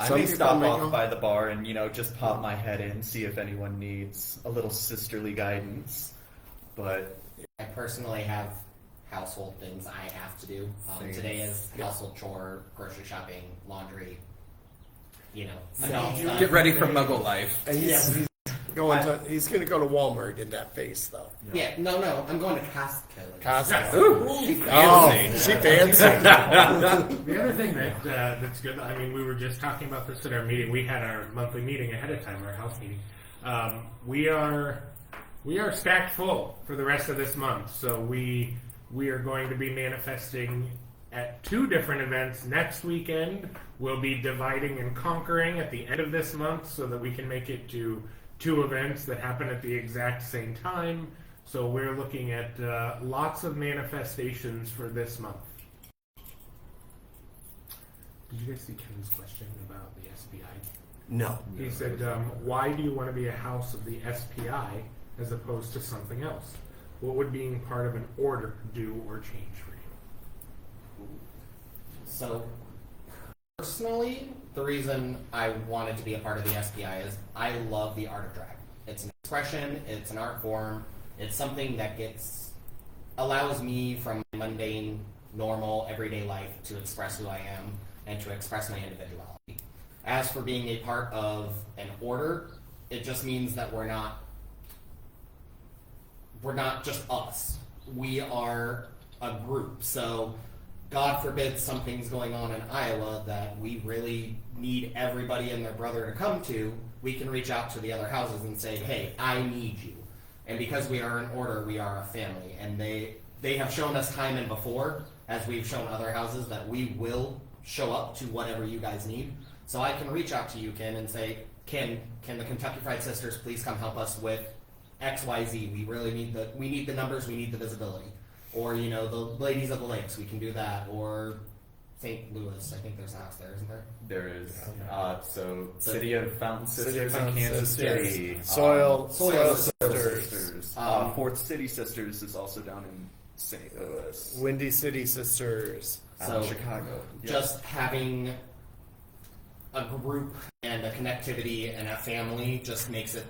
[SPEAKER 3] Some
[SPEAKER 2] may
[SPEAKER 3] people
[SPEAKER 2] stop
[SPEAKER 3] may
[SPEAKER 2] off
[SPEAKER 3] go-
[SPEAKER 2] by the bar and, just pop my head in, see if anyone needs a little sisterly guidance. But
[SPEAKER 1] I personally have household things I have to do.
[SPEAKER 10] Same.
[SPEAKER 1] Today is household chore, grocery shopping, laundry.
[SPEAKER 3] Same.
[SPEAKER 1] adult stuff.
[SPEAKER 10] Get ready for Muggle life.
[SPEAKER 3] And he's he's going to go to Walmart in that face, though.
[SPEAKER 1] Yeah, no, I'm going to Costco.
[SPEAKER 3] Costco.
[SPEAKER 10] Ooh, she
[SPEAKER 3] Oh,
[SPEAKER 10] fancy.
[SPEAKER 3] she fancy.
[SPEAKER 4] The other thing that's good, I mean, we were just talking about this at our meeting. We had our monthly meeting ahead of time, our house meeting. We are stacked full for the rest of this month. So we are going to be manifesting at 2 different events next weekend. We'll be dividing and conquering at the end of this month so that we can make it to 2 events that happen at the exact same time. So we're looking at lots of manifestations for this month. Did you guys see Kevin's question about the SPI?
[SPEAKER 3] No.
[SPEAKER 4] He said, why do you want to be a house of the SPI as opposed to something else? What would being part of an order do or change for you?
[SPEAKER 1] So, personally, the reason I wanted to be a part of the SPI is I love the art of drag. It's an expression, it's an art form, it's something that allows me from my mundane, normal, everyday life to express who I am and to express my individuality. As for being a part of an order, it just means that we're not just us. We are a group. So God forbid something's going on in Iowa that we really need everybody and their brother to come to, we can reach out to the other houses and say, hey, I need you. And because we are an order, we are a family. And they have shown us time and before, as we've shown other houses, that we will show up to whatever you guys need. So I can reach out to you, Kim, and say, can the Kentucky Fried Sisters please come help us with XYZ? We really need the numbers, we need the visibility. Or, the Ladies of the Lakes, we can do that. Or St. Louis, I think there's a house there, isn't there?
[SPEAKER 2] there is, so City of Fountain
[SPEAKER 3] City
[SPEAKER 2] Sisters
[SPEAKER 3] of
[SPEAKER 2] in
[SPEAKER 3] Fountain
[SPEAKER 2] Kansas
[SPEAKER 3] Sisters.
[SPEAKER 2] City.
[SPEAKER 3] Soil
[SPEAKER 1] Soil
[SPEAKER 3] Sisters.
[SPEAKER 2] Sisters.
[SPEAKER 1] Um,
[SPEAKER 2] Fourth City Sisters is also down in St. Louis.
[SPEAKER 3] Windy City Sisters.
[SPEAKER 1] So
[SPEAKER 2] Chicago.
[SPEAKER 1] just having a group and a connectivity and a family just makes it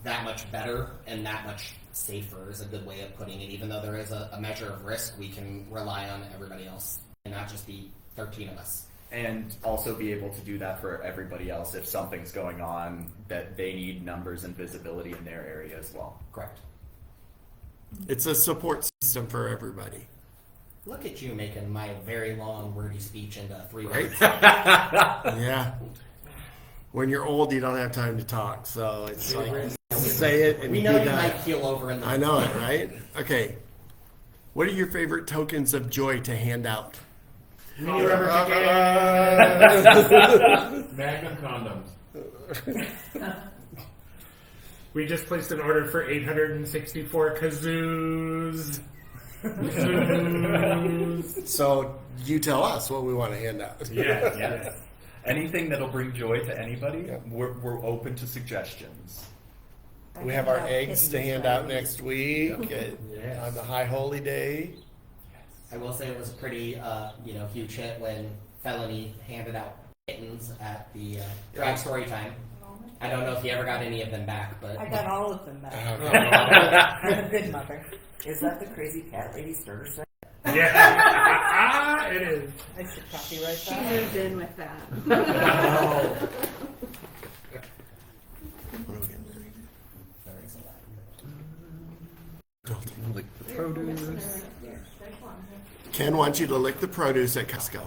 [SPEAKER 1] that much better and that much safer is a good way of putting it. Even though there is a measure of risk, we can rely on everybody else and not just be 13 of us.
[SPEAKER 2] And also be able to do that for everybody else if something's going on that they need numbers and visibility in their area as well.
[SPEAKER 1] Correct.
[SPEAKER 3] It's a support system for everybody.
[SPEAKER 1] Look at you making my very long, wordy speech into 3
[SPEAKER 3] Right?
[SPEAKER 1] words.
[SPEAKER 3] Yeah. When you're old, you don't have time to talk, so it's like say it and
[SPEAKER 1] We
[SPEAKER 3] be
[SPEAKER 1] know you
[SPEAKER 3] done.
[SPEAKER 1] might keel over in the.
[SPEAKER 3] I know it, right? Okay. What are your favorite tokens of joy to hand out?
[SPEAKER 4] Mini rubber chicken.
[SPEAKER 5] Magnum condoms.
[SPEAKER 4] We just placed an order for 864 kazoos. Kazoos.
[SPEAKER 3] So you tell us what we want to hand out.
[SPEAKER 4] Yeah.
[SPEAKER 2] Yes. Anything that'll bring joy to anybody, we're open to suggestions.
[SPEAKER 3] We have our eggs to hand out next week on the High Holy Day.
[SPEAKER 1] I will say it was a pretty, huge hit when Felony handed out kittens at the drag story time. I don't know if you ever got any of them back, but
[SPEAKER 6] I got all of them back.
[SPEAKER 9] I'm a good mother. Is that the crazy cat lady starter set?
[SPEAKER 4] Yeah. It is.
[SPEAKER 6] I should copyright
[SPEAKER 7] She
[SPEAKER 6] that.
[SPEAKER 7] moved in with that.
[SPEAKER 10] Like the produce.
[SPEAKER 3] Ken wants you to lick the produce at Costco.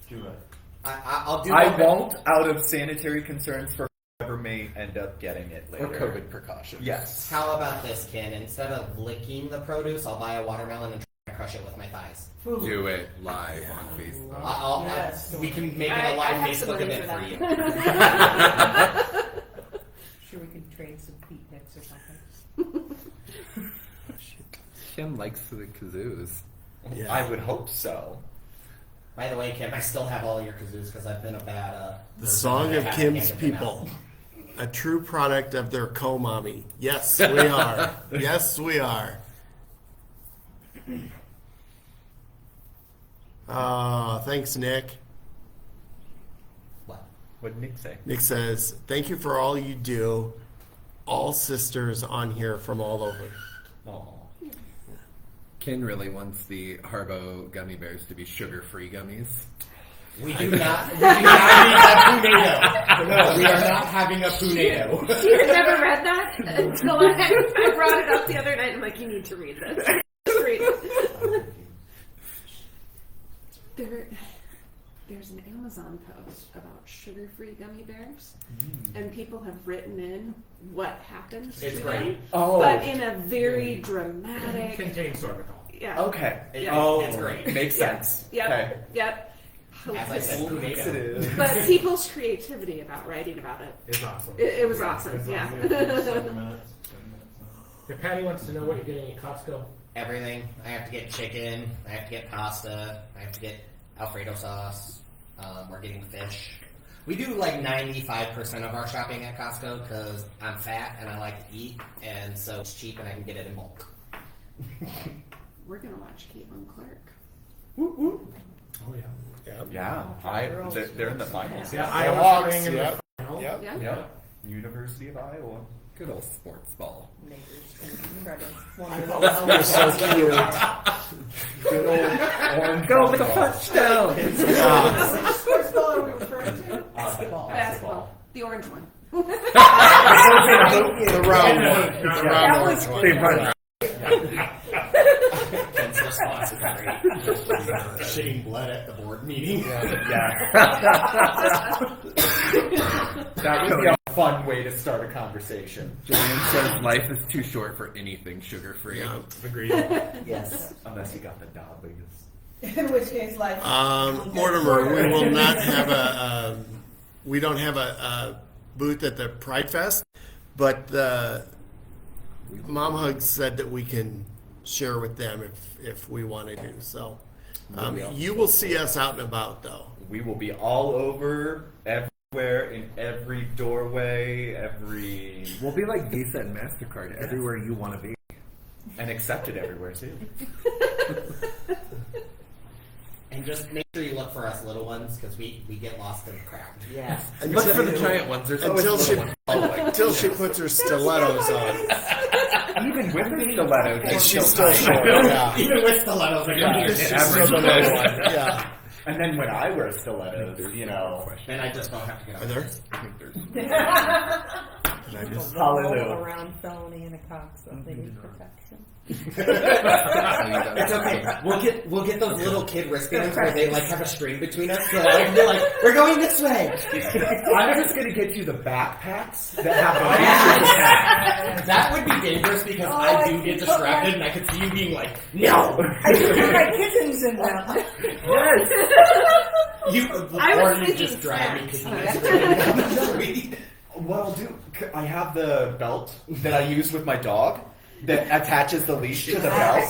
[SPEAKER 5] Do it.
[SPEAKER 1] I'll do
[SPEAKER 2] I
[SPEAKER 1] it.
[SPEAKER 2] won't, out of sanitary concerns for whoever may end up getting it later.
[SPEAKER 10] Or COVID precautions.
[SPEAKER 2] Yes.
[SPEAKER 1] How about this, Ken? Instead of licking the produce, I'll buy a watermelon and try to crush it with my thighs.
[SPEAKER 10] Do it live on Facebook.
[SPEAKER 6] Yes.
[SPEAKER 1] We can make it
[SPEAKER 7] I
[SPEAKER 1] a live
[SPEAKER 7] have some
[SPEAKER 1] Facebook
[SPEAKER 7] money
[SPEAKER 1] event
[SPEAKER 7] for
[SPEAKER 1] for you.
[SPEAKER 6] Sure, we can trade some feet pics or something.
[SPEAKER 10] Kim likes the kazoos.
[SPEAKER 3] Yeah.
[SPEAKER 2] I would hope so.
[SPEAKER 1] By the way, Kim, I still have all your kazoos because I've been a bad.
[SPEAKER 3] The
[SPEAKER 1] person
[SPEAKER 3] Song
[SPEAKER 1] that
[SPEAKER 3] of
[SPEAKER 1] haven't
[SPEAKER 3] Kim's
[SPEAKER 1] handed them
[SPEAKER 3] People.
[SPEAKER 1] out.
[SPEAKER 3] A true product of their co-mommy. Yes, we are. Yes, we are. Thanks, Nick.
[SPEAKER 1] What?
[SPEAKER 2] What did Nick say?
[SPEAKER 3] Nick says, thank you for all you do. All sisters on here from all over.
[SPEAKER 2] Oh.
[SPEAKER 10] Ken really wants the Harbo gummy bears to be sugar-free gummies.
[SPEAKER 1] We do not need a punado. No, we are not having a punado.
[SPEAKER 7] You had never read that until I brought it up the other night. I'm like, you need to read this. Just read it. There's an Amazon post about sugar-free gummy bears, and people have written in what happens
[SPEAKER 1] It's
[SPEAKER 7] to
[SPEAKER 1] great.
[SPEAKER 7] them,
[SPEAKER 2] Oh.
[SPEAKER 7] but in a very dramatic.
[SPEAKER 4] Contains sorbitol.
[SPEAKER 7] Yeah.
[SPEAKER 2] Okay.
[SPEAKER 1] Yeah, it's great.
[SPEAKER 2] Makes sense.
[SPEAKER 7] Yep.
[SPEAKER 2] Okay.
[SPEAKER 7] Yep.
[SPEAKER 1] As I said, punado.
[SPEAKER 7] But people's creativity about writing about it.
[SPEAKER 4] It's awesome.
[SPEAKER 7] It was awesome. Yeah.
[SPEAKER 5] 7 minutes. 7 minutes.
[SPEAKER 4] If Patty wants to know what you're getting at Costco.
[SPEAKER 1] Everything. I have to get chicken. I have to get pasta. I have to get Alfredo sauce. We're getting fish. We do like 95% of our shopping at Costco because I'm fat and I like to eat, and so it's cheap and I can get it in bulk.
[SPEAKER 7] We're gonna watch Caitlin Clark.
[SPEAKER 4] Oh, yeah.
[SPEAKER 3] Yep.
[SPEAKER 2] Yeah. They're in the finals.
[SPEAKER 4] Yeah,
[SPEAKER 3] Hawks,
[SPEAKER 4] Iowa's playing in
[SPEAKER 3] yep.
[SPEAKER 4] the final.
[SPEAKER 3] Yep.
[SPEAKER 7] Yeah.
[SPEAKER 2] Yep. University of Iowa.
[SPEAKER 10] Good old sports ball.
[SPEAKER 6] Neighbors and credits.
[SPEAKER 3] They're so cute.
[SPEAKER 2] Good old orange. Go with the touchdown.
[SPEAKER 3] Yeah.
[SPEAKER 6] Sports ball are we referring to?
[SPEAKER 7] Basketball. The orange one.
[SPEAKER 3] The round one. The round orange one.
[SPEAKER 2] They run.
[SPEAKER 1] Ken's response is great. Shitting blood at the board meeting.
[SPEAKER 2] Yeah. That would be a fun way to start a conversation.
[SPEAKER 10] Julian says life is too short for anything sugar-free.
[SPEAKER 3] Yeah.
[SPEAKER 4] Agreed.
[SPEAKER 8] Yes.
[SPEAKER 2] Unless you got the Dobbins.
[SPEAKER 8] In which case, life.
[SPEAKER 3] Mortimer, we will not have we don't have a booth at the Pride Fest, but the Mom Hugs said that we can share with them if we wanted to. So you will see us out and about, though.
[SPEAKER 2] We will be all over, everywhere, in every doorway, every...
[SPEAKER 10] We'll be like Visa and MasterCard everywhere you want to be.
[SPEAKER 2] And accepted everywhere, too.
[SPEAKER 1] And just make sure you look for us little ones because we get lost in the crowd.
[SPEAKER 9] Yeah.
[SPEAKER 10] Look for the giant ones. There's always
[SPEAKER 3] Until she puts her stilettos on.
[SPEAKER 2] Even with the stilettos,
[SPEAKER 3] And
[SPEAKER 2] it's
[SPEAKER 3] she's
[SPEAKER 2] still
[SPEAKER 3] still
[SPEAKER 2] tiny.
[SPEAKER 3] short. Yeah.
[SPEAKER 1] Even with stilettos, I got
[SPEAKER 3] She's
[SPEAKER 1] it.
[SPEAKER 3] still the little one. Yeah.
[SPEAKER 2] And then when I wear stilettos, you know...
[SPEAKER 1] Then I just don't have to get
[SPEAKER 3] Are
[SPEAKER 1] on
[SPEAKER 3] there?
[SPEAKER 10] I think there's
[SPEAKER 3] And I just,
[SPEAKER 2] Hallelujah.
[SPEAKER 6] Around felony and a cock, so they need protection.
[SPEAKER 1] It's okay. We'll get those little kid wristbands where they like have a string between us, so I can be like, we're going this way.
[SPEAKER 2] I'm just gonna get you the backpacks that have the
[SPEAKER 1] That would be dangerous because I do get distracted, and I could see you being like, no.
[SPEAKER 6] I should put my kittens in them.
[SPEAKER 1] You,
[SPEAKER 7] I was
[SPEAKER 1] or you
[SPEAKER 7] thinking
[SPEAKER 1] just drag me because you
[SPEAKER 7] snacks.
[SPEAKER 1] guys are running down the street.
[SPEAKER 2] What I'll do, I have the belt that I use with my dog that attaches the leash to the belt.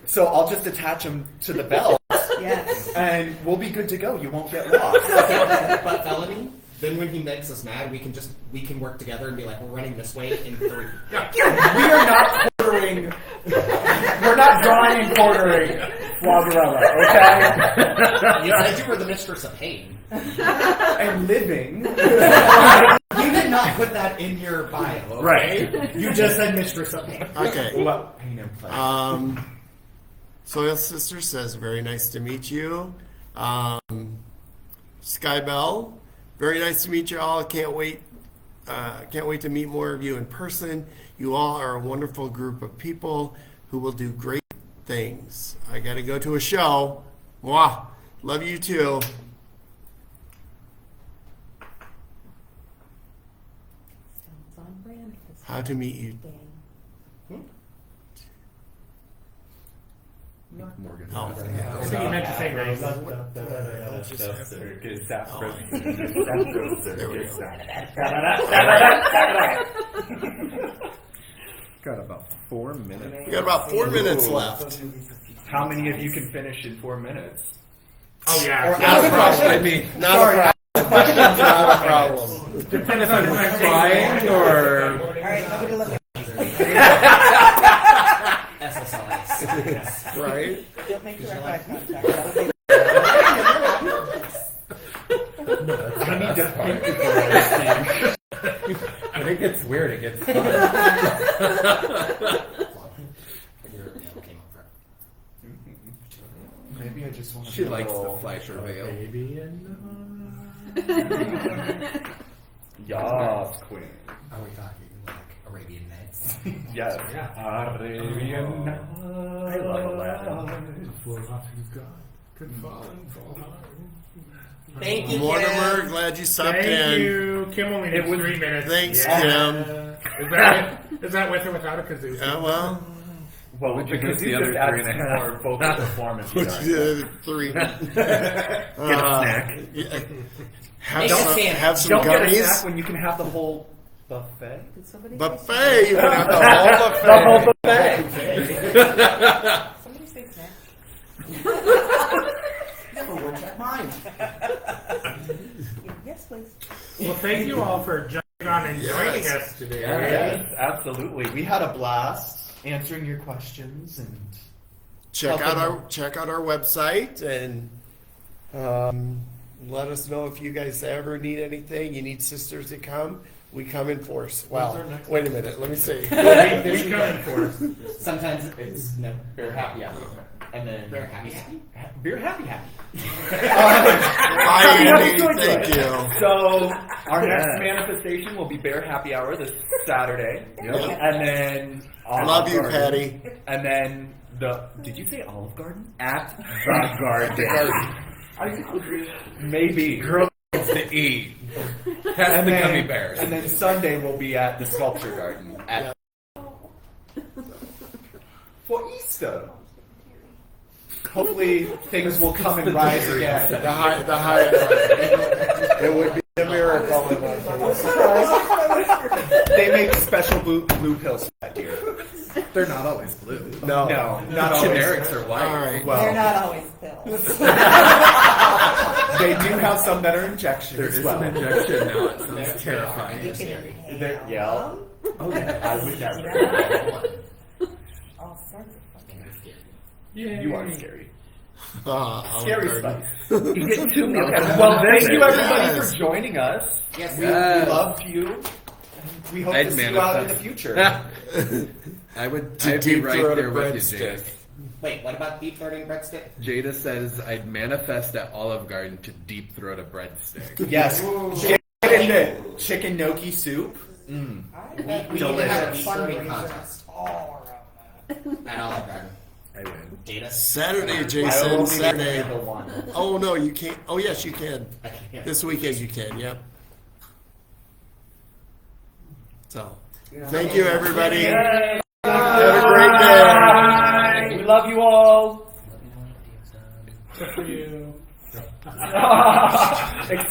[SPEAKER 2] So I'll just attach them to the belt,
[SPEAKER 6] Yes.
[SPEAKER 2] and we'll be good to go. You won't get lost.
[SPEAKER 1] But felony, then when he makes us mad, we can work together and be like, we're running this way in 3.
[SPEAKER 2] We are not quartering. We're not drawing and quartering Flagarella, okay?
[SPEAKER 1] You said you were the mistress of pain.
[SPEAKER 2] And living.
[SPEAKER 1] You did not put that in your bio, okay?
[SPEAKER 2] Right.
[SPEAKER 1] You just said mistress of pain.
[SPEAKER 3] okay.
[SPEAKER 2] What pain and pleasure?
[SPEAKER 3] Soil Sister says, very nice to meet you. Sky Bell, very nice to meet you all. Can't wait to meet more of you in person. You all are a wonderful group of people who will do great things. I got to go to a show. Mwah. Love you too.
[SPEAKER 6] Sounds on brand for
[SPEAKER 3] How to meet you.
[SPEAKER 6] Danny.
[SPEAKER 10] Morgan.
[SPEAKER 3] Oh,
[SPEAKER 4] I think you meant to say nice.
[SPEAKER 10] Got about 4 minutes.
[SPEAKER 3] We got about 4 minutes left.
[SPEAKER 2] How many of you can finish in 4 minutes?
[SPEAKER 4] Oh yeah.
[SPEAKER 3] Not a problem. I mean, not a problem. Not a problem.
[SPEAKER 4] Depends on if I'm crying or.
[SPEAKER 6] All right, nobody look at
[SPEAKER 1] SSLS. Yes.
[SPEAKER 3] Right?
[SPEAKER 6] Don't make direct eye contact. That'll be
[SPEAKER 2] I need to think before I speak.
[SPEAKER 10] I think it's weird. It gets fun.
[SPEAKER 5] Maybe I just want to.
[SPEAKER 10] She likes the Fleischer veil.
[SPEAKER 2] Yas, queen.
[SPEAKER 1] Are we talking like Arabian Nights?
[SPEAKER 2] Yes. Arabian Nights. I love Aladdin.
[SPEAKER 1] Thank you,
[SPEAKER 3] Mortimer,
[SPEAKER 1] Kim.
[SPEAKER 3] glad you stopped
[SPEAKER 4] Thank
[SPEAKER 3] in.
[SPEAKER 4] you. Kim only needs 3 minutes.
[SPEAKER 3] Thanks,
[SPEAKER 4] Yeah.
[SPEAKER 3] Kim.
[SPEAKER 4] Is that with or without a kazoo?
[SPEAKER 3] Well,
[SPEAKER 2] Well,
[SPEAKER 10] Would you
[SPEAKER 2] because
[SPEAKER 10] give
[SPEAKER 2] you
[SPEAKER 10] the
[SPEAKER 2] just
[SPEAKER 10] other
[SPEAKER 2] add
[SPEAKER 10] 3 and a
[SPEAKER 2] some
[SPEAKER 10] half?
[SPEAKER 2] more vocal performance.
[SPEAKER 3] what's
[SPEAKER 2] Right?
[SPEAKER 3] the other 3?
[SPEAKER 2] Get a snack.
[SPEAKER 3] Have
[SPEAKER 1] Make a
[SPEAKER 3] some,
[SPEAKER 1] sandwich.
[SPEAKER 3] have some
[SPEAKER 2] Don't get a snack
[SPEAKER 3] gummies.
[SPEAKER 2] when you can have the whole buffet.
[SPEAKER 6] Did somebody
[SPEAKER 3] Buffet. You can have the whole buffet.
[SPEAKER 6] Somebody say snack.
[SPEAKER 9] Never would check mine.
[SPEAKER 6] Yes, please.
[SPEAKER 4] Well, thank you all for jumping on and joining
[SPEAKER 3] Yes.
[SPEAKER 4] us today.
[SPEAKER 2] Yes, absolutely. We had a blast answering your questions and
[SPEAKER 3] check out our website and let us know if you guys ever need anything. You need sisters to come. We come in force. Wow. Wait a minute. Let me see.
[SPEAKER 4] We come in for us.
[SPEAKER 1] Sometimes it's no.
[SPEAKER 2] beer happy hour, and then
[SPEAKER 1] Beer happy happy?
[SPEAKER 2] beer happy happy.
[SPEAKER 3] Hi, Andy. Thank you.
[SPEAKER 2] So our next manifestation will be Bear Happy Hour this Saturday, and then
[SPEAKER 3] I love you, Patty.
[SPEAKER 2] And then did you say Olive Garden? At the Garden. Are you hungry? Maybe.
[SPEAKER 10] Girl gets to eat. That's
[SPEAKER 2] And
[SPEAKER 10] the
[SPEAKER 2] then,
[SPEAKER 10] gummy bears.
[SPEAKER 2] and then Sunday we'll be at the Sculpture Garden for Easter. Hopefully things will come and rise again.
[SPEAKER 3] The high. It would be a miracle.
[SPEAKER 2] They make special blue pills that year.
[SPEAKER 10] They're not always blue.
[SPEAKER 3] No.
[SPEAKER 2] No, not always.
[SPEAKER 10] Generics are white.
[SPEAKER 3] All right.
[SPEAKER 2] Well,
[SPEAKER 6] They're not always pills.
[SPEAKER 2] they do have some that are injections
[SPEAKER 10] There
[SPEAKER 2] as
[SPEAKER 10] is
[SPEAKER 2] well.
[SPEAKER 10] an injection now. It sounds terrifying.
[SPEAKER 6] You can inhale.
[SPEAKER 2] Yeah. Oh yeah, I would never.
[SPEAKER 6] All sorts of fucking
[SPEAKER 2] You are scary.
[SPEAKER 3] Olive
[SPEAKER 2] Scary
[SPEAKER 3] Garden.
[SPEAKER 2] spice.
[SPEAKER 10] You get 2 meals.
[SPEAKER 2] Well, thank you everybody
[SPEAKER 3] Yes.
[SPEAKER 2] for joining us.
[SPEAKER 1] Yes.
[SPEAKER 2] We loved you. And we hope
[SPEAKER 10] I'd
[SPEAKER 2] to see you out in the
[SPEAKER 10] manifest.
[SPEAKER 2] future.
[SPEAKER 10] I'd
[SPEAKER 3] To
[SPEAKER 10] be
[SPEAKER 3] deep
[SPEAKER 10] right
[SPEAKER 3] throat a
[SPEAKER 10] there with you,
[SPEAKER 3] breadstick.
[SPEAKER 10] Jada.
[SPEAKER 1] Wait, what about deep throating breadstick?
[SPEAKER 10] Jada says I'd manifest at Olive Garden to deep throat a breadstick.
[SPEAKER 2] Yes. Get into chicken gnocchi soup
[SPEAKER 6] I
[SPEAKER 1] We need to have a
[SPEAKER 2] Delicious.
[SPEAKER 1] fundraiser contest all around that. At Olive Garden.
[SPEAKER 10] I win.
[SPEAKER 1] Data.
[SPEAKER 3] Saturday,
[SPEAKER 2] I will
[SPEAKER 3] Jason.
[SPEAKER 2] only
[SPEAKER 3] Saturday.
[SPEAKER 2] be the one.
[SPEAKER 3] Oh no, you can't. Oh yes, you can.
[SPEAKER 1] I can't.
[SPEAKER 3] This weekend you can. Yep. So, thank you everybody.
[SPEAKER 2] Yay!
[SPEAKER 3] Have a great day.
[SPEAKER 2] We love you all.
[SPEAKER 4] Good for you.
[SPEAKER 2] Except